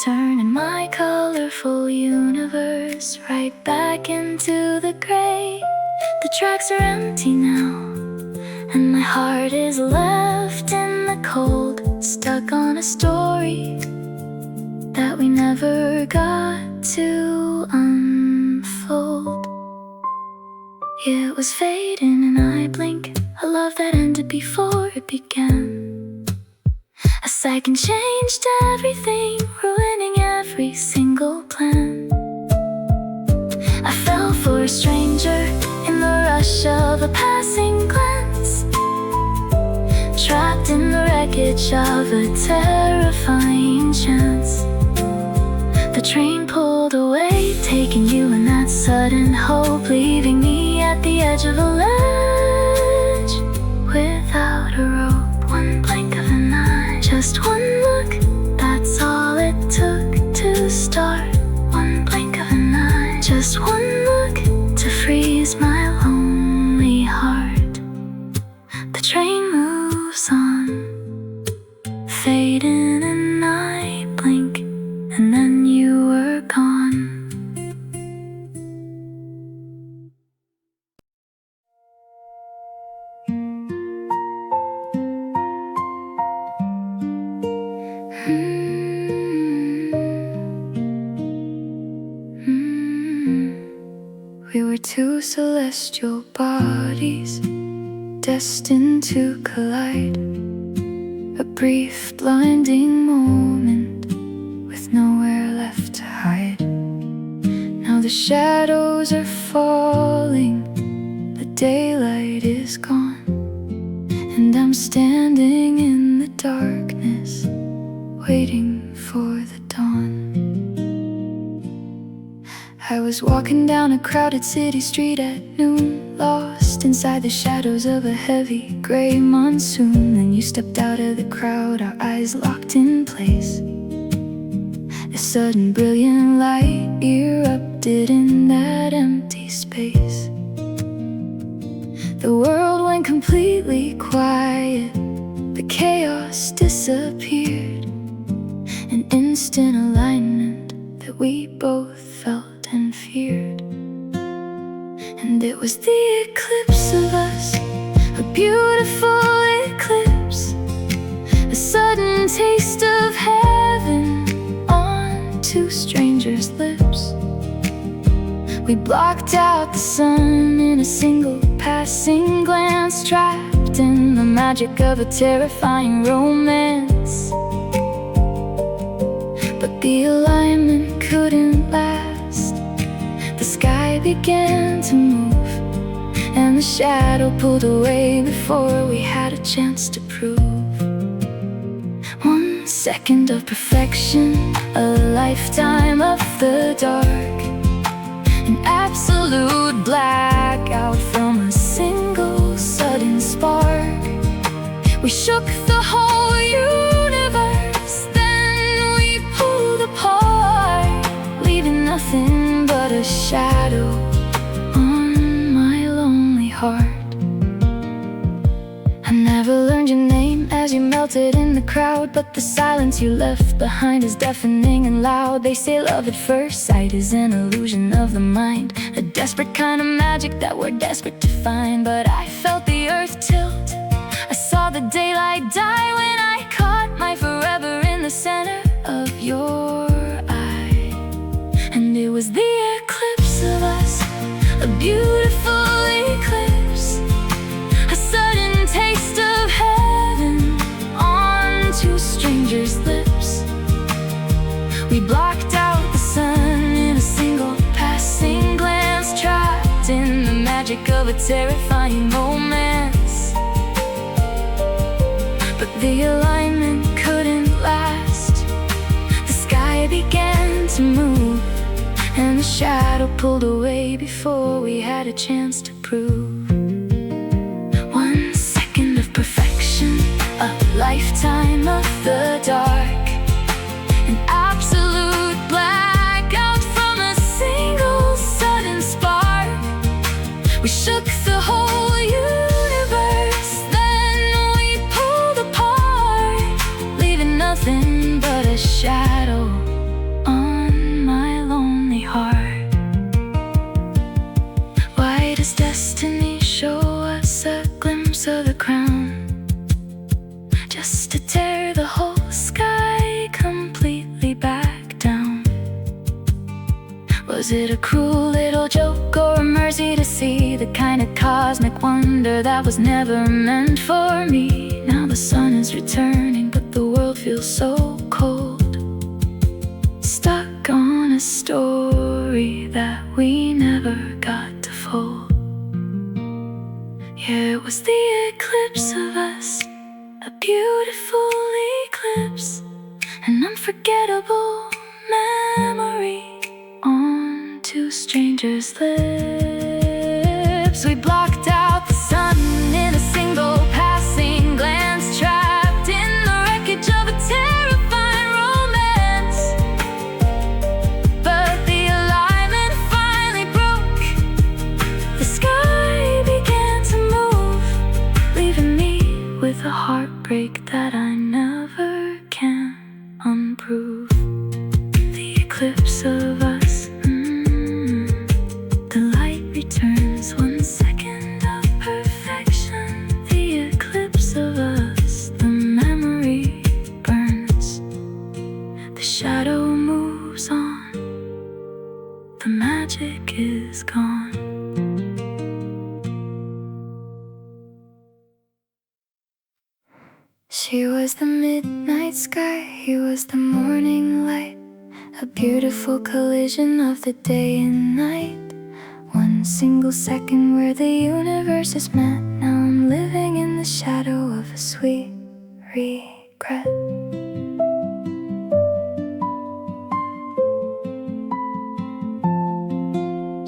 Speaker 1: Turning my colorful universe right back into the gray. The tracks are empty now, and my heart is left in the cold, stuck on a story that we never got to unfold. It was fate in an eye blink, a love that ended before it began. A second changed everything, ruining every single plan. I fell for a stranger in the rush of a passing glance, trapped in the wreckage of a terrifying chance. The train pulled away, taking you in that sudden hope, leaving me at the edge of a ledge without a rope. 1 blink of an eye, just 1 look, that's all it took to start. 1 blink of an eye, just 1 look to freeze my lonely heart. The train moves on, fade in an eye blink, and then you were gone. We were 2 celestial bodies, destined to collide. A brief, blinding moment, with nowhere left to hide. Now the shadows are falling, the daylight is gone, and I'm standing in the darkness, waiting for the dawn. I was walking down a crowded city street at noon, lost inside the shadows of a heavy gray monsoon. Then you stepped out of the crowd, our eyes locked in place. A sudden brilliant light erupted in that empty space. The world went completely quiet, the chaos disappeared. An instant alignment that we both felt and feared. And it was the eclipse of us, a beautiful eclipse, a sudden taste of heaven on 2 strangers' lips. We blocked out the sun in a single passing glance, trapped in the magic of a terrifying romance. But the alignment couldn't last. The sky began to move, and the shadow pulled away before we had a chance to prove. 1 second of perfection, a lifetime of the dark, an absolute blackout from a single sudden spark. We shook the whole universe, then we pulled apart, leaving nothing but a shadow on my lonely heart. I never learned your name as you melted in the crowd, but the silence you left behind is deafening and loud. They say love at first sight is an illusion of the mind, a desperate kind of magic that we're desperate to find. But I felt the earth tilt, I saw the daylight die when I caught my forever in the center of your eye. And it was the eclipse of us, a beautiful eclipse, a sudden taste of heaven on two strangers' lips. We blocked out the sun in a single passing glance, trapped in the magic of a terrifying romance. But the alignment couldn't last. The sky began to move, and the shadow pulled away before we had a chance to prove. 1 second of perfection, a lifetime of the dark, an absolute blackout from a single sudden spark. We shook the whole universe, then we pulled apart, leaving nothing but a shadow on my lonely heart. Why does destiny show us a glimpse of the crown, just to tear the whole sky completely back down? Was it a cruel little joke or a mercy to see the kind of cosmic wonder that was never meant for me? Now the sun is returning, but the world feels so cold, stuck on a story that we never got to fold. Yeah, it was the eclipse of us, a beautiful eclipse, an unforgettable memory on two strangers' lips. We blocked out the sun in a single passing glance, trapped in the wreckage of a terrifying romance. But the alignment finally broke, the sky began to move, leaving me with a heartbreak that I never can unprove. The eclipse of us, the light returns, 1 second of perfection. The eclipse of us, the memory burns, the shadow moves on, the magic is gone. She was the midnight sky, he was the morning light, a beautiful collision of the day and night. 1 single second where the universes met. Now I'm living in the shadow of a sweet regret.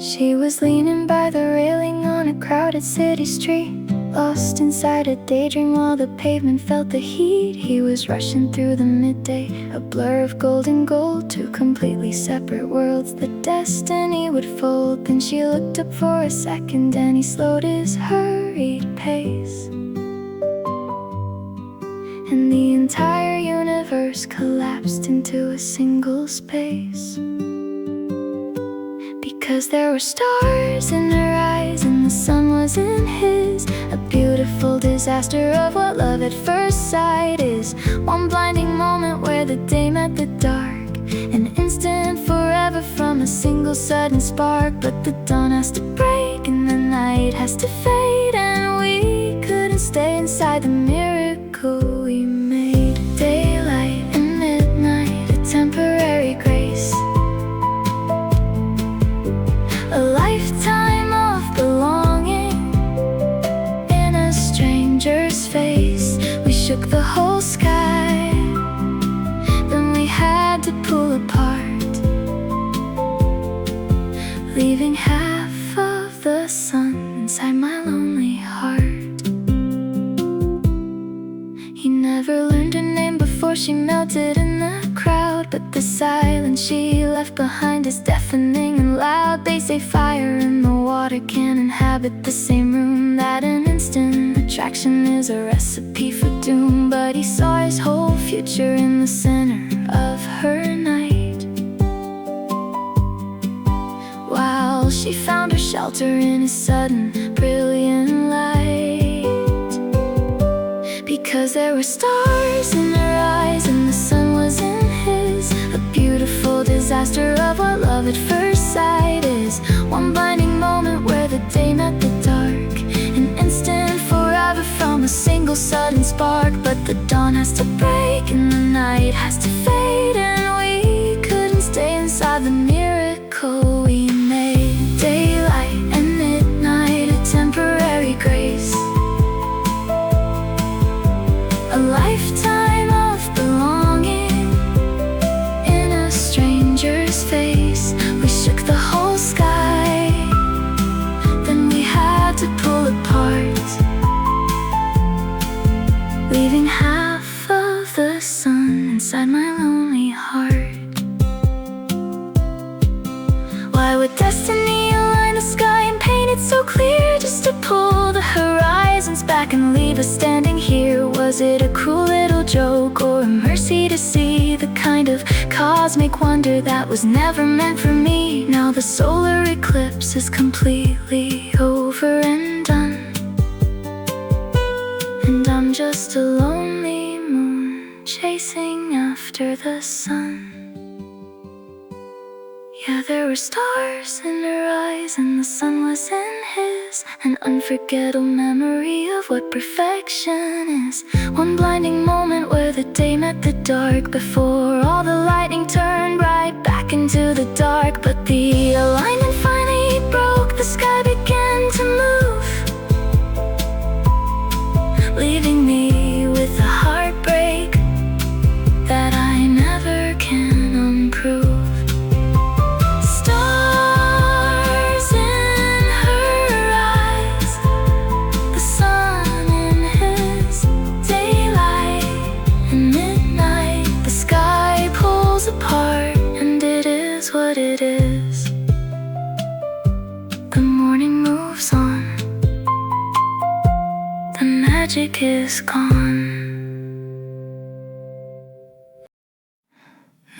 Speaker 1: She was leaning by the railing on a crowded city street, lost inside a daydream while the pavement felt the heat. He was rushing through the midday, a blur of golden gold, two completely separate worlds that destiny would fold. Then she looked up for a second and he slowed his hurried pace, and the entire universe collapsed into a single space. Because there were stars in her eyes and the sun was in his, a beautiful disaster of what love at first sight is. One blinding moment where the day met the dark, an instant forever from a single sudden spark. But the dawn has to break and the night has to fade, and we couldn't stay inside the miracle we made. Daylight and midnight, a temporary grace, a lifetime of belonging in a stranger's face. We shook the whole sky, then we had to pull apart, leaving half of the sun inside my lonely heart. He never learned her name before she melted in the crowd, but the silence she left behind is deafening and loud. They say fire and the water can inhabit the same room, that an instant attraction is a recipe for doom. But he saw his whole future in the center of her night, while she found her shelter in his sudden brilliant light. Because there were stars in her eyes and the sun was in his, a beautiful disaster of what love at first sight is. One blinding moment where the day met the dark, an instant forever from a single sudden spark. But the dawn has to break and the night has to fade, and we couldn't stay inside the miracle we made. Daylight and midnight, a temporary grace, a lifetime of belonging in a stranger's face. We shook the whole sky, then we had to pull apart, leaving half of the sun inside my lonely heart. Why would destiny align the sky and paint it so clear, just to pull the horizons back and leave us standing here? Was it a cruel little joke or a mercy to see the kind of cosmic wonder that was never meant for me? Now the solar eclipse is completely over and done, and I'm just a lonely moon chasing after the sun. Yeah, there were stars in her eyes and the sun was in his, an unforgettable memory of what perfection is. One blinding moment where the day met the dark, before all the lightning turned right back into the dark. But the alignment finally broke, the sky began to move, leaving me with a heartbreak that I never can unprove. What it is. The morning moves on, the magic is gone.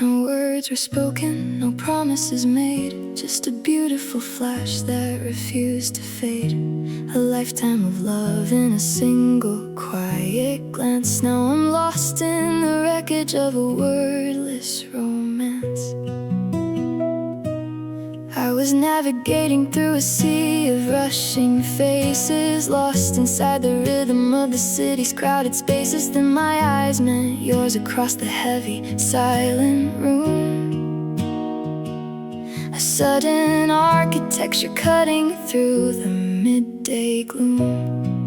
Speaker 1: No words were spoken, no promises made, just a beautiful flash that refused to fade. A lifetime of love in a single quiet glance. Now I'm lost in the wreckage of a wordless romance. I was navigating through a sea of rushing faces, lost inside the rhythm of the city's crowded spaces. Then my eyes met yours across the heavy, silent room, a sudden architecture cutting through the midday gloom.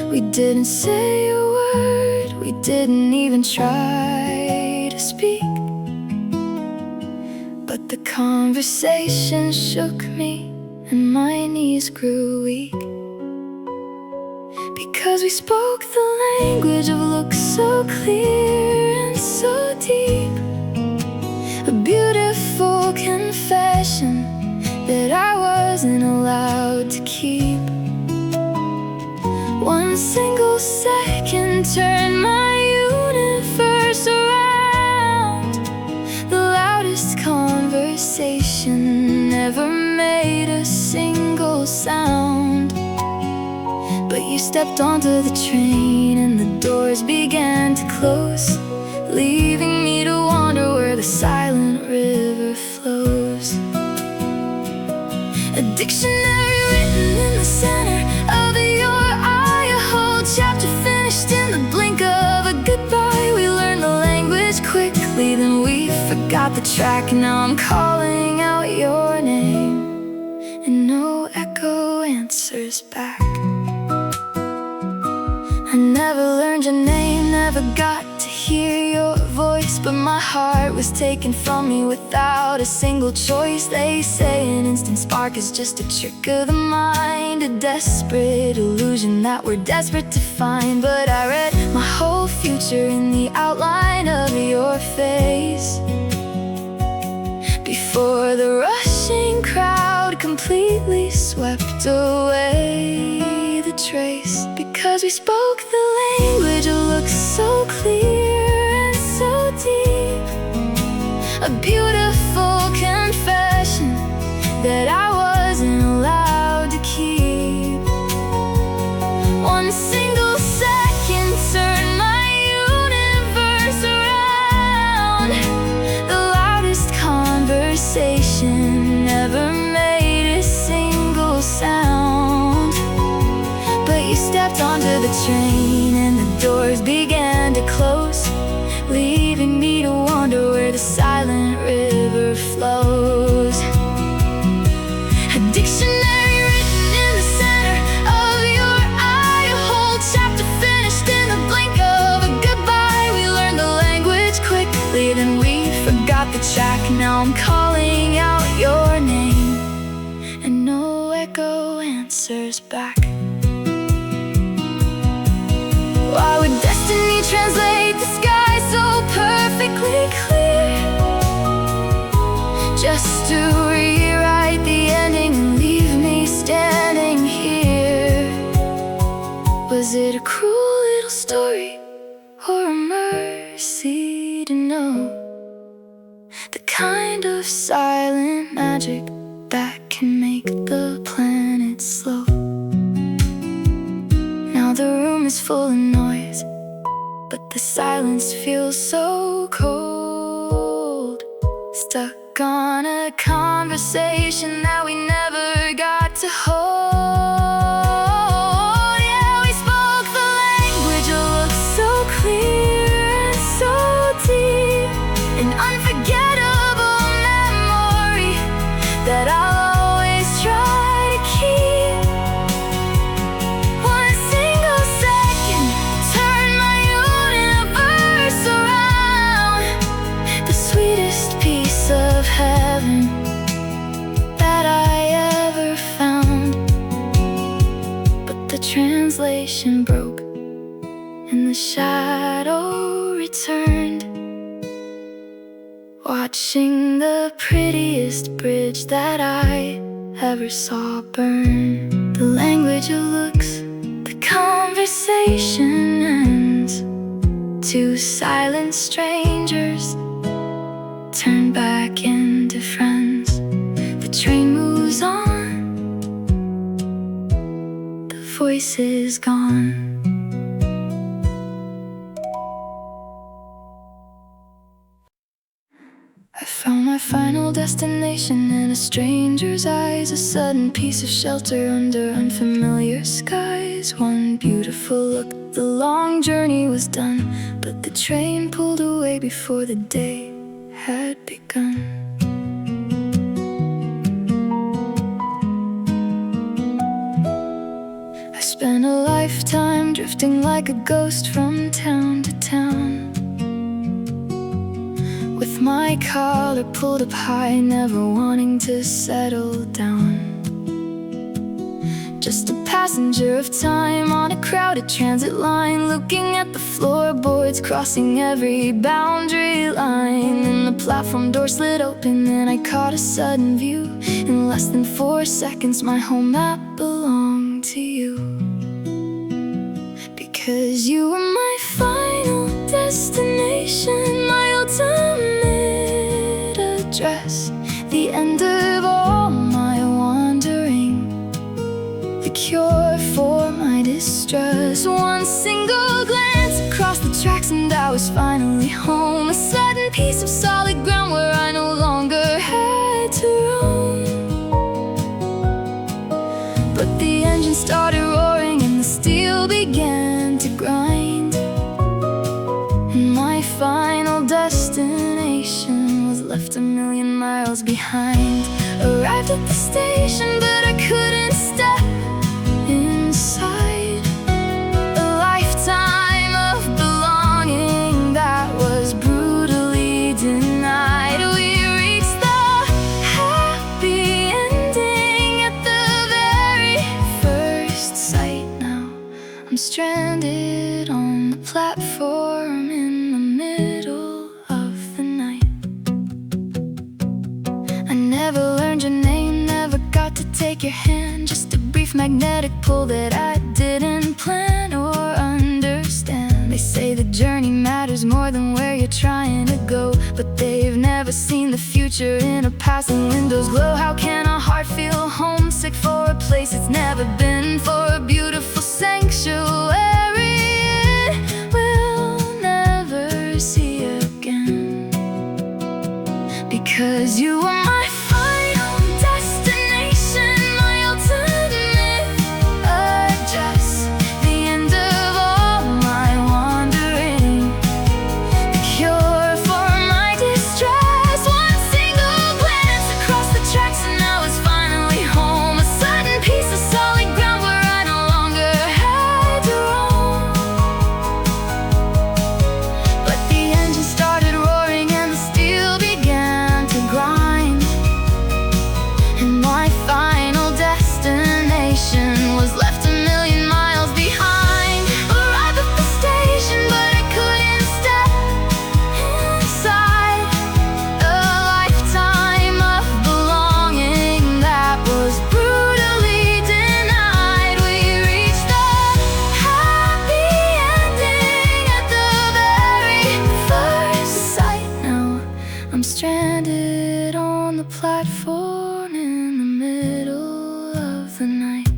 Speaker 1: We didn't say a word, we didn't even try to speak, but the conversation shook me and my knees grew weak. Because we spoke the language of looks so clear and so deep, a beautiful confession that I wasn't allowed to keep. One single second turned my universe around. The loudest conversation never made a single sound. But you stepped onto the train and the doors began to close, leaving me to wander where the silent river flows. A dictionary written in the center of your eye, a whole chapter finished in the blink of a goodbye. We learned the language quickly, then we forgot the track. Now I'm calling out your name and no echo answers back. I never learned your name, never got to hear your voice, but my heart was taken from me without a single choice. They say an instant spark is just a trick of the mind, a desperate illusion that we're desperate to find. But I read my whole future in the outline of your face, before the rushing crowd completely swept away the voice, because we spoke the language. It looks so clear and so deep, a beautiful confession that I wasn't allowed to keep. One single second turned my universe around. The loudest conversation never made a single sound. But you stepped onto the train and the doors began to close, leaving me to wonder where the silent river flows. A dictionary written in the center of your eye, a whole chapter finished in the blink of a goodbye. We learned the language quickly, then we forgot the track. Now I'm calling out your name, and no echo answers back. Why would destiny translate the sky so perfectly clear, just to rewrite the ending and leave me standing here? Was it a cruel little story, or a mercy to know the kind of silent magic that can make the planet slow? Now the room is full of noise, but the silence feels so cold. Stuck on a conversation that we never got to hold. Yeah, we spoke the language. It looks so clear and so deep, an unforgettable memory that I'll always try to keep. One single second turned my universe around. The sweetest piece of heaven that I ever found. But the translation broke and the shadow returned, watching the prettiest bridge that I ever saw burn. The language of looks, the conversation ends. Two silent strangers turn back into friends. The train moves on, the voice is gone. I found my final destination in a stranger's eyes, a sudden piece of shelter under unfamiliar skies. One beautiful look, the long journey was done, but the train pulled away before the day had begun. I spent a lifetime drifting like a ghost from town to town, with my collar pulled up high, never wanting to settle down. Just a passenger of time on a crowded transit line, looking at the floorboards, crossing every boundary line. And the platform door slid open and I caught a sudden view. In less than 4 seconds my whole map belonged to you, because you were my final destination, my ultimate address, the end of all my wandering, the cure for my distress. One single glance across the tracks and I was finally home, a sudden piece of solid ground where I no longer had to roam. But the engine started roaring and the steel began to grind, and my final destination was left a million miles behind. Arrived at the station, but I couldn't step inside. A lifetime of belonging that was brutally denied. We reached the happy ending at the very first sight. Now I'm stranded on the platform in the middle of the night. I never learned your name, never got to take your hand, just a brief magnetic pull that I didn't plan. journey matters more than where you're trying to go. But they've never seen the future in a passing window's glow. How can a heart feel homesick for a place it's never been, for a beautiful sanctuary it will never see again? Because you are my final destination, my ultimate address, the end of all my wandering, the cure for my distress. One single glance across the tracks and I was finally home, a sudden piece of solid ground where I no longer had to roam. But the engine started roaring and the steel began to grind, and my final destination was left a million miles behind. Arrived at the station, but I couldn't step inside. A lifetime of belonging that was brutally denied. We reached the happy ending at the very first sight. Now I'm stranded on the platform in the middle of the night.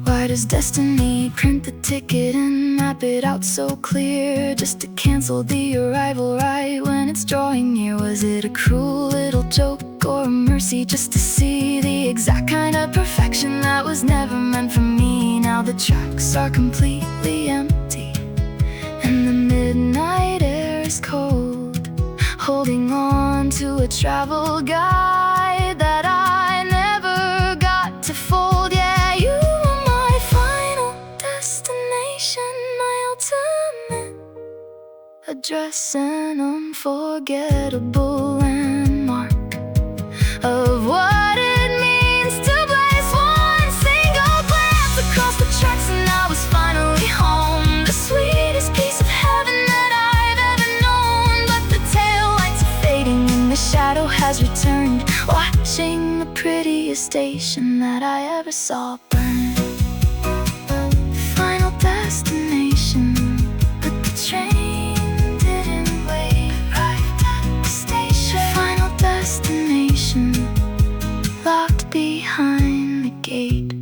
Speaker 1: Why does destiny print the ticket and map it out so clear, just to cancel the arrival right when it's drawing near? Was it a cruel little joke or a mercy just to see the exact kind of perfection that was never meant for me? Now the tracks are completely empty and the midnight air is cold, holding on to a travel guide that I never got to fold. Yeah, you are my final destination, my ultimate address, an unforgettable landmark of what it means to bless. One single glance across the tracks and I was finally home, the sweetest piece of heaven that I've ever known. But the taillights are fading and the shadow has returned, watching the prettiest station that I ever saw burn. Final destination, but the train didn't wait. Arrived at the station, final destination, locked behind the gate.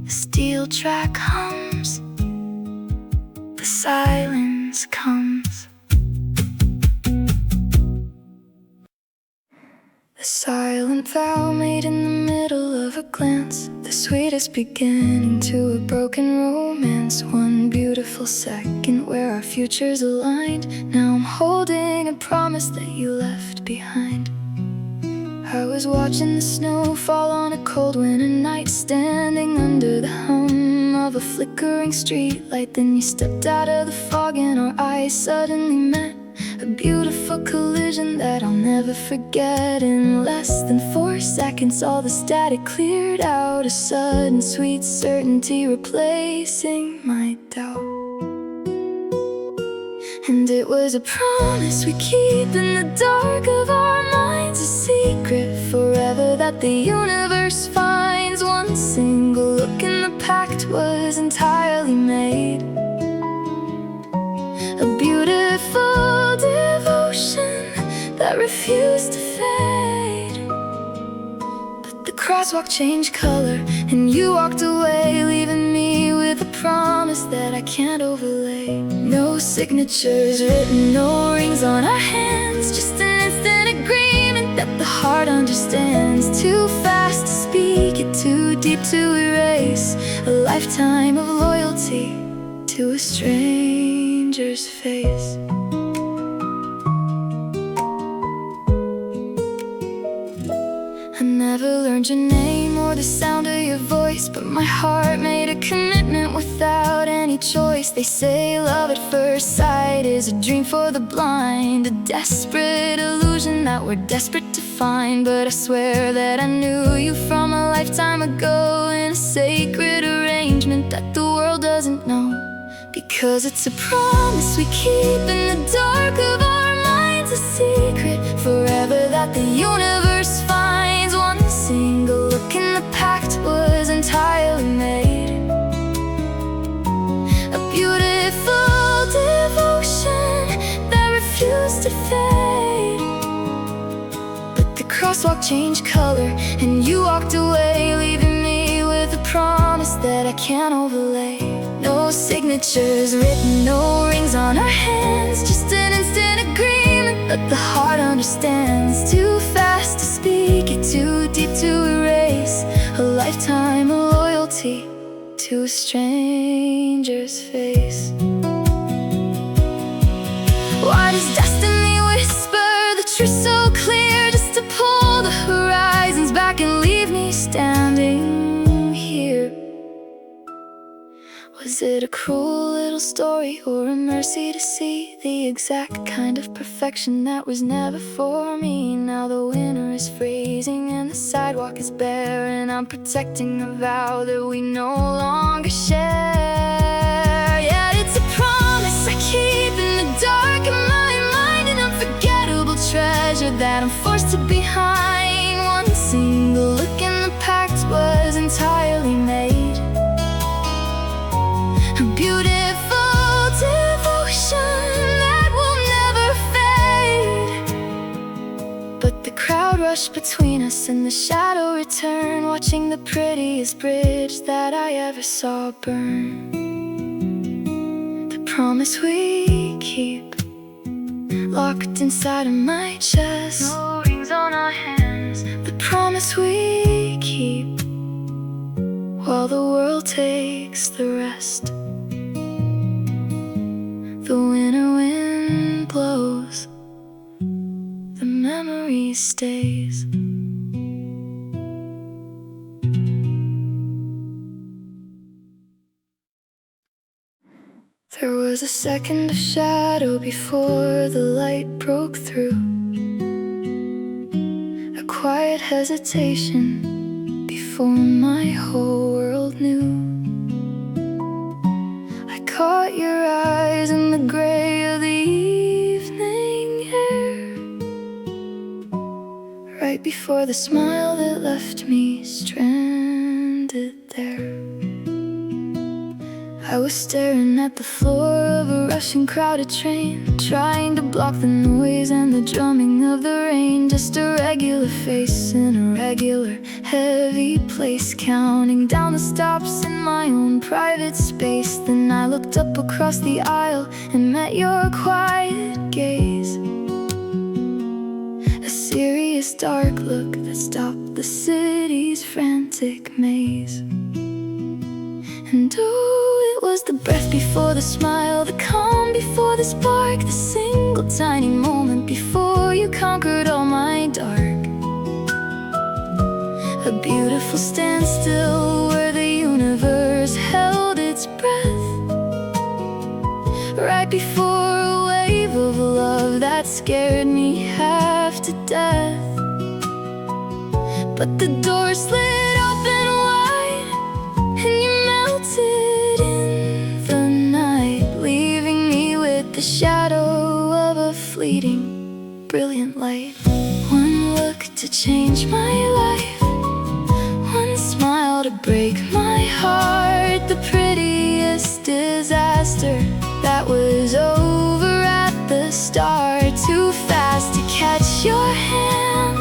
Speaker 1: The steel track hums, the silence comes. A silent vow made in the middle of a glance, the sweetest beginning to a broken romance. One beautiful second where our futures aligned. Now I'm holding a promise that you left behind. I was watching the snow fall on a cold winter night, standing under the hum of a flickering street light. Then you stepped out of the fog and our eyes suddenly met, a beautiful collision that I'll never forget. In less than 4 seconds all the static cleared out, a sudden sweet certainty replacing my doubt. And it was a promise we keep in the dark of our minds, a secret forever that the universe finds. One single look and the pact was entirely made, a beautiful devotion that refused to fade. But the crosswalk changed color and you walked away, leaving me with a promise that I can't overlay. No signatures written, no rings on our hands, just an instant agreement that the heart understands. Too fast to speak it, too deep to erase, a lifetime of loyalty to a stranger's face. I never learned your name or the sound of your voice, but my heart made a commitment without any choice. They say love at first sight is a dream for the blind, a desperate illusion that we're desperate to find. But I swear that I knew you from a lifetime ago, in a sacred arrangement that the world doesn't know. Because it's a promise we keep in the dark of our minds, a secret forever that the universe finds. One single look and the pact was entirely made, a beautiful crosswalk changed color, and you walked away, leaving me with a promise that I can't overlay. No signatures written, no rings on our hands, just an instant agreement that the heart understands. Too fast to speak it, too deep to erase, a lifetime of loyalty to a stranger's face. Why does destiny whisper the truth so clear, just to pull the horizons back and leave me standing here? Was it a cruel little story, or a mercy to see the exact kind of perfection that was never for me? Now the winter is freezing and the sidewalk is bare, and I'm protecting a vow that we no longer share. Yet it's a promise I keep in the dark of my mind, an unforgettable treasure that I'm forced to be behind. One single look in the pact was entirely made, a beautiful devotion that will never fade. But the crowd rushed between us and the shadow returned, watching the prettiest bridge that I ever saw burn. The promise we keep, locked inside of my chest, no rings on our hands. The promise we keep, while the world takes the rest. The winter wind blows, the memory stays. There was a second of shadow before the light broke through, a quiet hesitation before my whole world knew. I caught your eyes in the gray of the evening air, right before the smile that left me stranded there. I was staring at the floor of a rushing crowded train, trying to block the noise and the drumming of the rain. Just a regular face in a regular, heavy place, counting down the stops in my own private space. Then I looked up across the aisle and met your quiet gaze, a serious dark look that stopped the city's frantic maze. And oh, it was the breath before the smile, the calm before the spark, the single tiny moment before you conquered all my dark. A beautiful standstill where the universe held its breath, right before a wave of love that scared me half to death. But the door slid open wide and you melted in the night, leaving me with the shadow of a fleeting, brilliant light. One look to change my life, one smile to break my heart. The prettiest disaster that was over at the start. Too fast to catch your hand,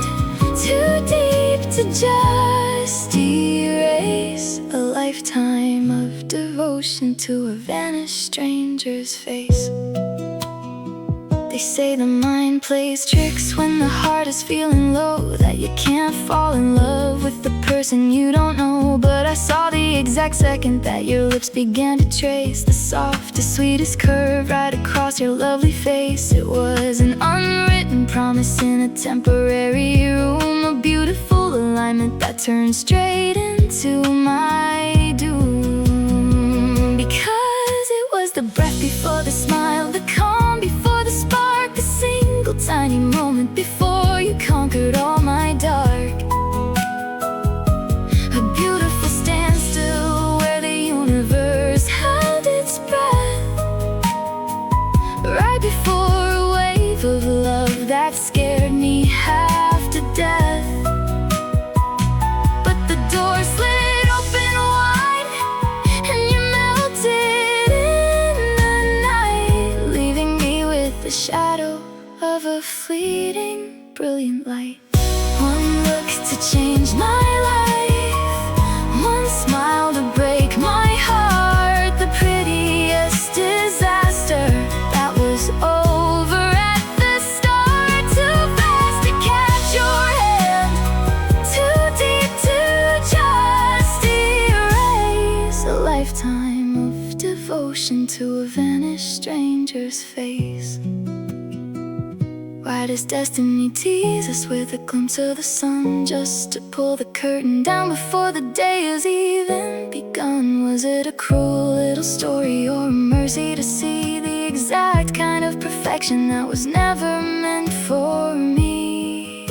Speaker 1: too deep to just erase. A lifetime of devotion to a vanished stranger's face. They say the mind plays tricks when the heart is feeling low, that you can't fall in love with the person you don't know. But I saw the exact second that your lips began to trace the softest, sweetest curve right across your lovely face. It was an unwritten promise in a temporary room, a beautiful alignment that turned straight into my doom. Because it was the breath before the smile, the calm before the spark, the single tiny moment before you conquered all my dark. A beautiful standstill where the universe held its breath, right before a wave of love that scared me half to death. But the door slid open wide and you melted in the night, leaving me with the shadow of a fleeting, brilliant light. One to change my life, one smile to break my heart. The prettiest disaster that was over at the start. Too fast to catch your hand, too deep to just erase. A lifetime of devotion to a vanished stranger's face. Why does destiny tease us with a glimpse of the sun, just to pull the curtain down before the day has even begun? Was it a cruel little story or a mercy to see the exact kind of perfection that was never meant for me?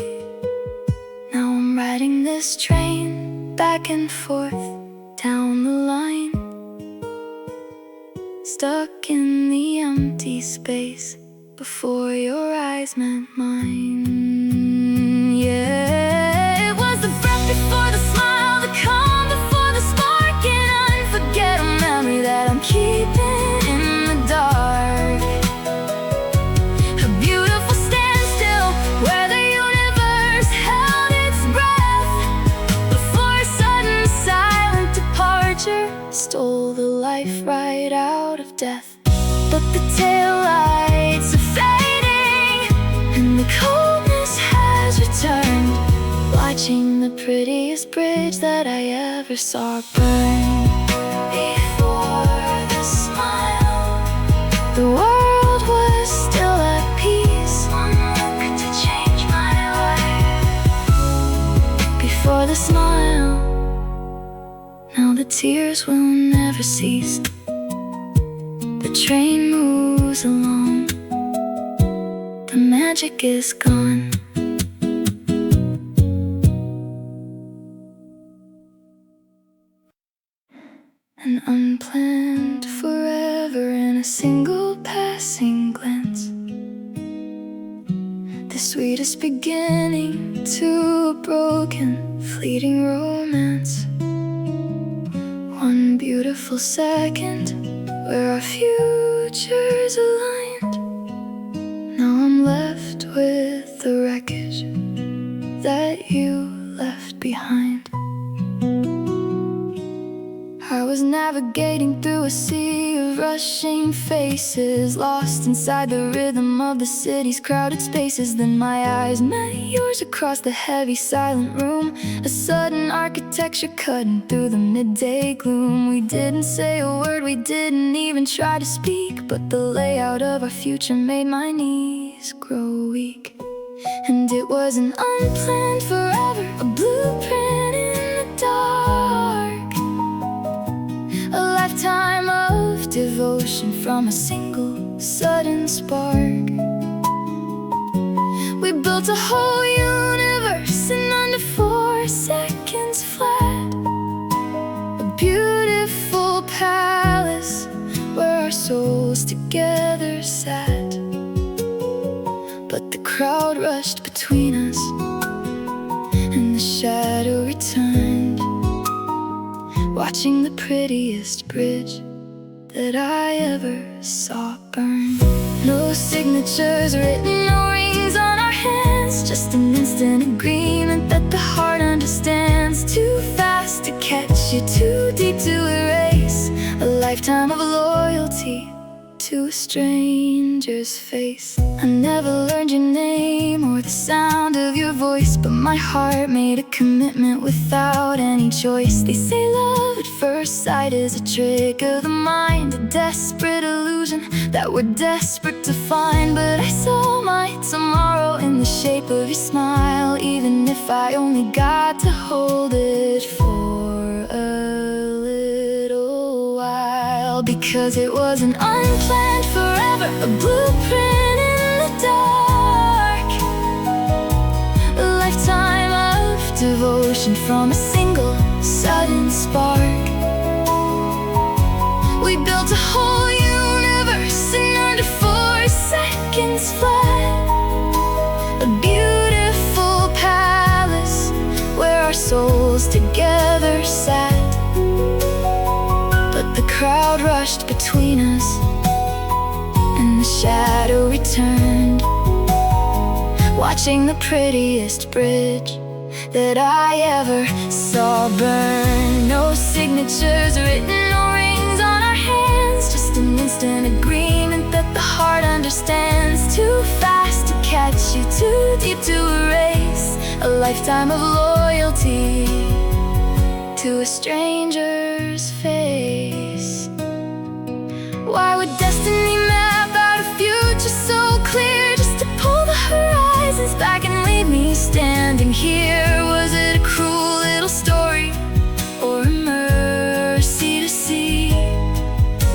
Speaker 1: Now I'm riding this train back and forth down the line, stuck in the empty space before your eyes met mine. Yeah, it was the breath before the smile, the calm before the spark, an unforgettable memory that I'm keeping in the dark. A beautiful standstill where the universe held its breath before a sudden silent departure stole the life right out of death. But the taillights are fading and the coldness has returned, watching the prettiest bridge that I ever saw burn. Before the smile, the world was still at peace. One look to change my life. Before the smile, now the tears will never cease. The train moves along, the magic is gone. An unplanned forever in a single passing glance, the sweetest beginning to a broken, fleeting romance. One beautiful second where our futures aligned. Now I'm left with the wreckage that you left behind. I was navigating through a sea of rushing faces, lost inside the rhythm of the city's crowded spaces. Then my eyes met yours across the heavy silent room, a sudden architecture cutting through the midday gloom. We didn't say a word, we didn't even try to speak, but the layout of our future made my knees grow weak. And it was an unplanned forever, a blueprint in the dark, a lifetime of devotion from a single sudden spark. We built a whole universe in under 4 seconds flat, a beautiful palace where our souls together sat. But the crowd rushed between us and the shadow returned, watching the prettiest bridge that I ever saw burn. No signatures written, no rings on our hands, just an instant agreement that the heart understands. Too fast to catch you, too deep to erase, a lifetime of loyalty to a stranger's face. I never learned your name or the sound of your voice, but my heart made a commitment without any choice. They say love at first sight is a trick of the mind, a desperate illusion that we're desperate to find. But I saw my tomorrow in the shape of your smile, even if I only got to hold it for a little while. Because it was an unplanned forever, a blueprint in the dark, a lifetime of devotion from a single sudden spark. We built a whole universe in under 4 seconds flat, a beautiful palace where our souls together sat. But the crowd rushed between us and the shadow returned, watching the prettiest bridge that I ever saw burn. No signatures written, no rings on our hands, just an instant agreement that the heart understands. Too fast to catch you, too deep to erase a lifetime of loyalty to a stranger's face. Why would destiny map out a future so clear just to pull the horizons back and leave me standing here? Was it a cruel little story, or a mercy to see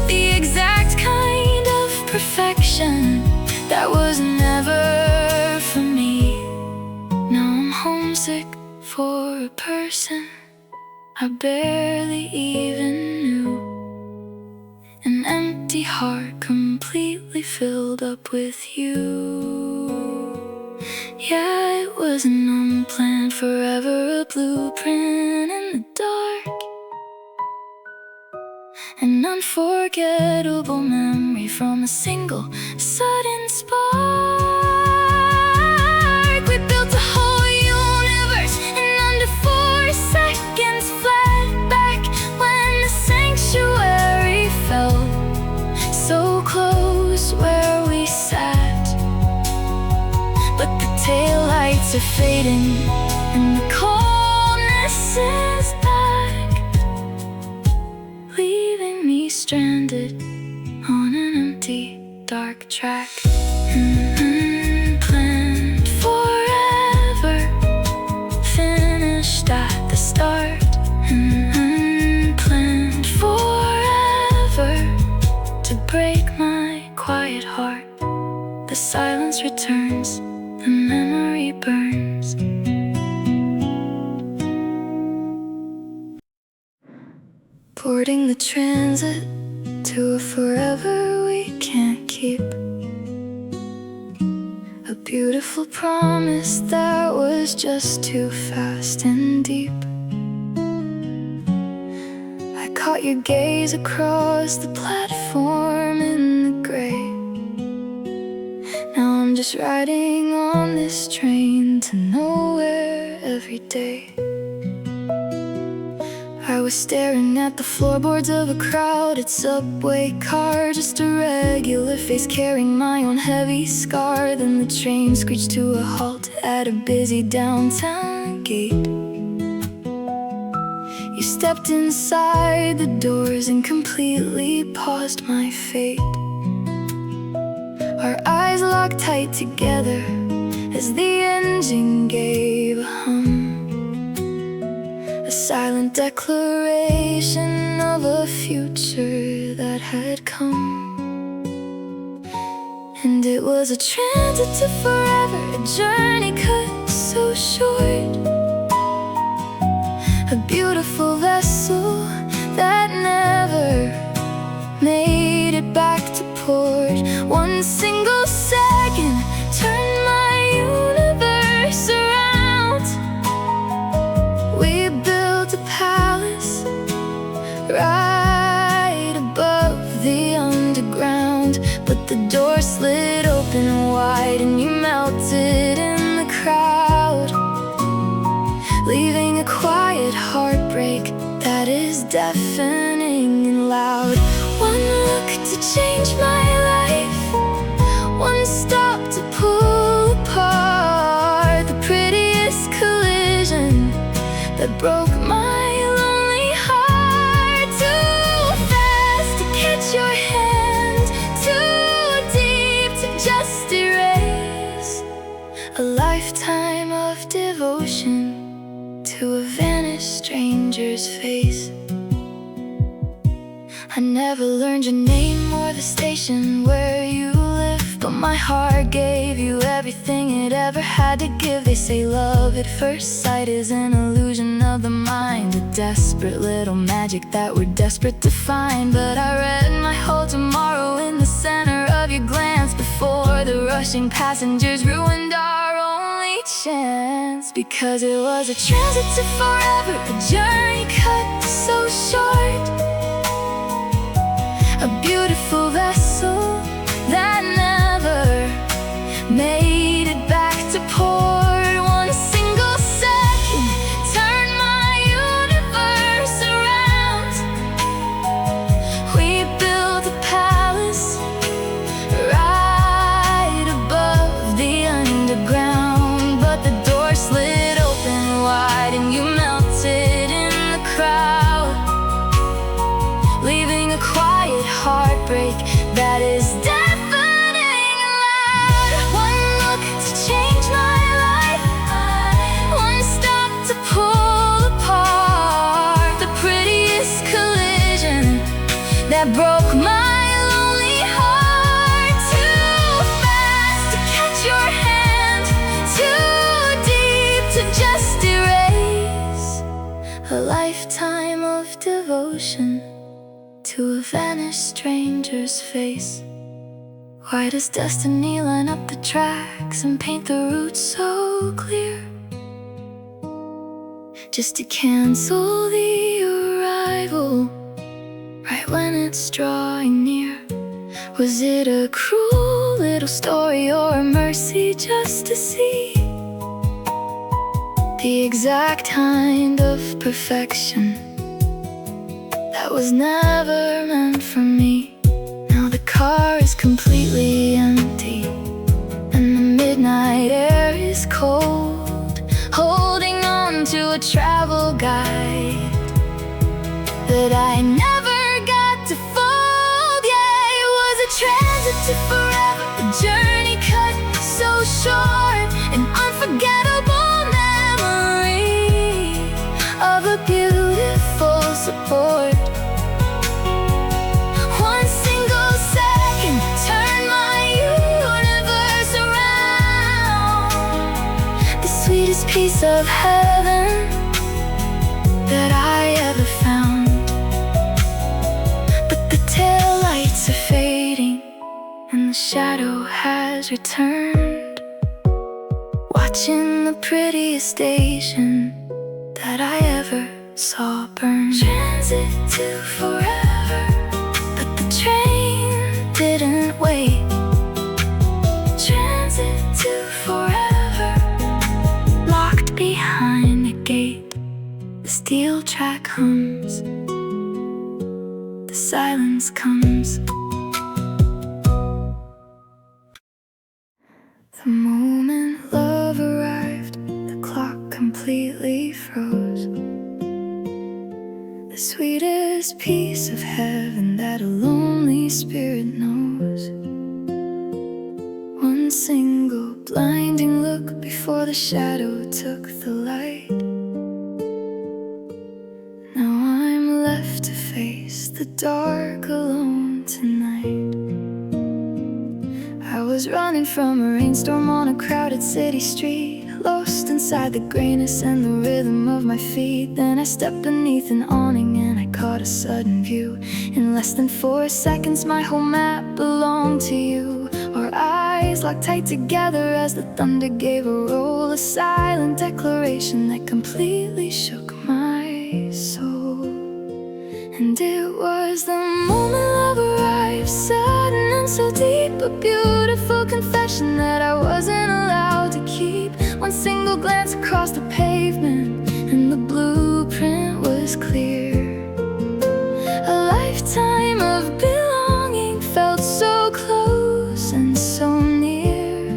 Speaker 1: the exact kind of perfection that was never for me? Now I'm homesick for a person I barely even knew, an empty heart completely filled up with you. Yeah, it was an unplanned, forever a blueprint in the dark, an unforgettable memory from a single sudden spark. We built a whole universe in under 4 seconds, flat back when the sanctuary fell so close where we sat. But the taillights are fading and the coldness is back, leaving me stranded on an empty, dark track. Planned forever, finished at the start. Planned forever to break my quiet heart. The silence returns, the memory burns. Boarding the transit to a forever we can't keep, a beautiful promise that was just too fast and deep. I caught your gaze across the platform in the gray. Now I'm just riding on this train to nowhere every day. I was staring at the floorboards of a crowded subway car, just a regular face carrying my own heavy scar. Then the train screeched to a halt at a busy downtown gate. You stepped inside the doors and completely paused my fate. Our eyes locked tight together as the engine gave a hum, a silent declaration of a future that had come. And it was a transit to forever, a journey cut so short, a beautiful vessel that never made it back to port. One single second turned my universe around. We built a palace right above the underground, but the door slid open wide and you melted in the crowd, leaving a quiet heartbreak that is deafening and loud. One look to change my life, one stop to pull apart, the prettiest collision that broke my lonely heart. Too fast to catch your hand, too deep to just erase a lifetime of devotion to a vanished stranger's face. I never learned your name or the station where you live, but my heart gave you everything it ever had to give. They say love at first sight is an illusion of the mind, a desperate little magic that we're desperate to find. But I read my whole tomorrow in the center of your glance before the rushing passengers ruined our only chance. Because it was a transit to forever, a journey cut so short, a beautiful vessel that never made it back to port. One single second A lifetime of devotion to a vanished stranger's face. Why does destiny line up the tracks and paint the route so clear? Just to cancel the arrival right when it's drawing near. Was it a cruel little story or a mercy just to see the exact kind of perfection that was never meant for me? Now the car is completely empty and the midnight air is cold, holding on to a travel guide that I never got to fold. Yeah, it was a transit to forever, a journey cut so short, an unforgettable memory of a beautiful support. One single second turned my universe around. The sweetest piece of heaven that I ever found. But the taillights are fading and the shadow has returned, watching the prettiest station that I ever saw burn. Transit to forever, but the train didn't wait. Transit to forever, locked behind the gate. The steel track hums, the silence comes. The moment love arrived, the clock completely froze. The sweetest piece of heaven that a lonely spirit knows. One single blinding look before the shadow took the light. Now I'm left to face the dark alone tonight. I was running from a rainstorm on a crowded city street, lost inside the grayness and the rhythm of my feet. Then I stepped beneath an awning and I caught a sudden view. In less than 4 seconds my whole map belonged to you. Our eyes locked tight together as the thunder gave a roll, a silent declaration that completely shook my soul. And it was the moment love arrived, sudden and so deep, a beautiful confession that I wasn't allowed to keep. One single glance across the pavement and the blueprint was clear. A lifetime of belonging felt so close and so near.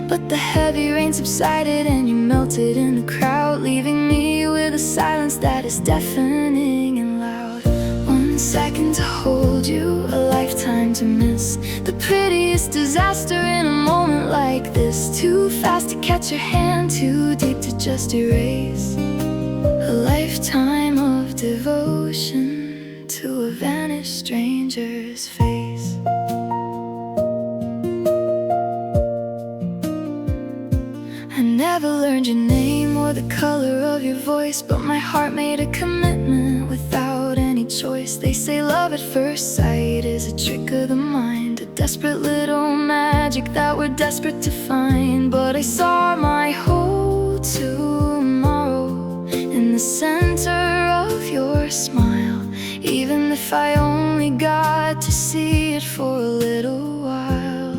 Speaker 1: But the heavy rain subsided and you melted in the crowd, leaving me with a silence that is deafening and loud. 1 second to hold you, a lifetime to miss. The prettiest disaster in a moment like this. Too fast to catch your hand, too deep to just erase. A lifetime of devotion to a vanished stranger's face. I never learned your name or the color of your voice, but my heart made a commitment without any choice. They say love at first sight is a trick of the mind, a desperate little magic that we're desperate to find. But I saw my whole tomorrow in the center of your smile, even if I only got to see it for a little while.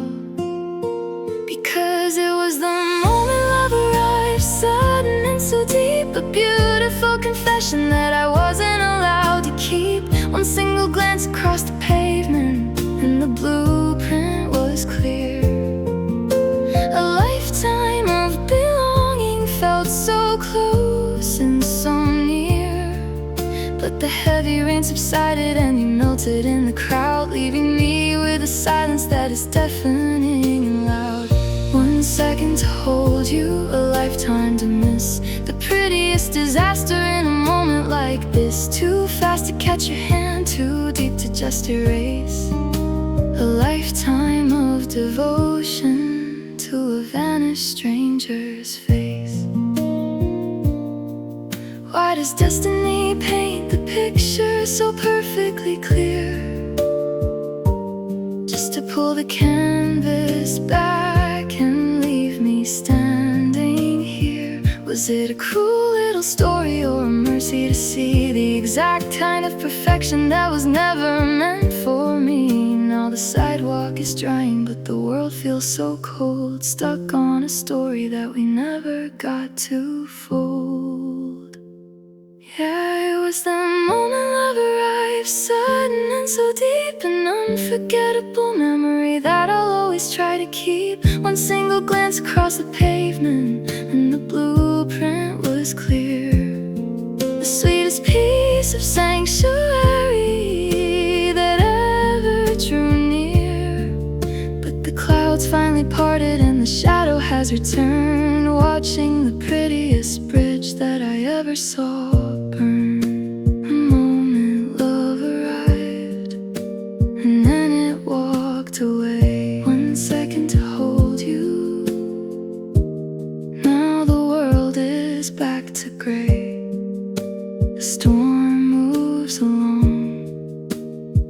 Speaker 1: Because it was the moment love arrived, sudden and so deep, a beautiful confession that I wasn't allowed to keep. One single glance across the pavement and the blueprint was clear. A lifetime of belonging felt so close and so near. But the heavy rain subsided and you melted in the crowd, leaving me with a silence that is deafening and loud. 1 second to hold you, a lifetime to miss. The prettiest disaster in a moment like this. Too fast to catch your hand, too deep to just erase. A lifetime of devotion to a vanished stranger's face. Why does destiny paint the picture so perfectly clear, just to pull the canvas back and leave me standing here? Was it a cruel little story or a mercy to see the exact kind of perfection that was never meant for me? Now the sidewalk is drying, but the world feels so cold, stuck on a story that we never got to fold. Yeah, it was the moment love arrived, sudden and so deep, an unforgettable memory that I'll always try to keep. One single glance across the pavement and the blueprint was clear. The sweetest piece of sanctuary that ever drew near. But the clouds finally parted and the shadow has returned, watching the prettiest bridge that I ever saw burn. A moment love arrived, and then it walked away. 1 second to hold you, now the world is back to gray. The storm moves along,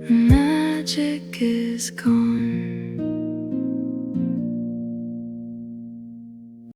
Speaker 1: the magic is gone.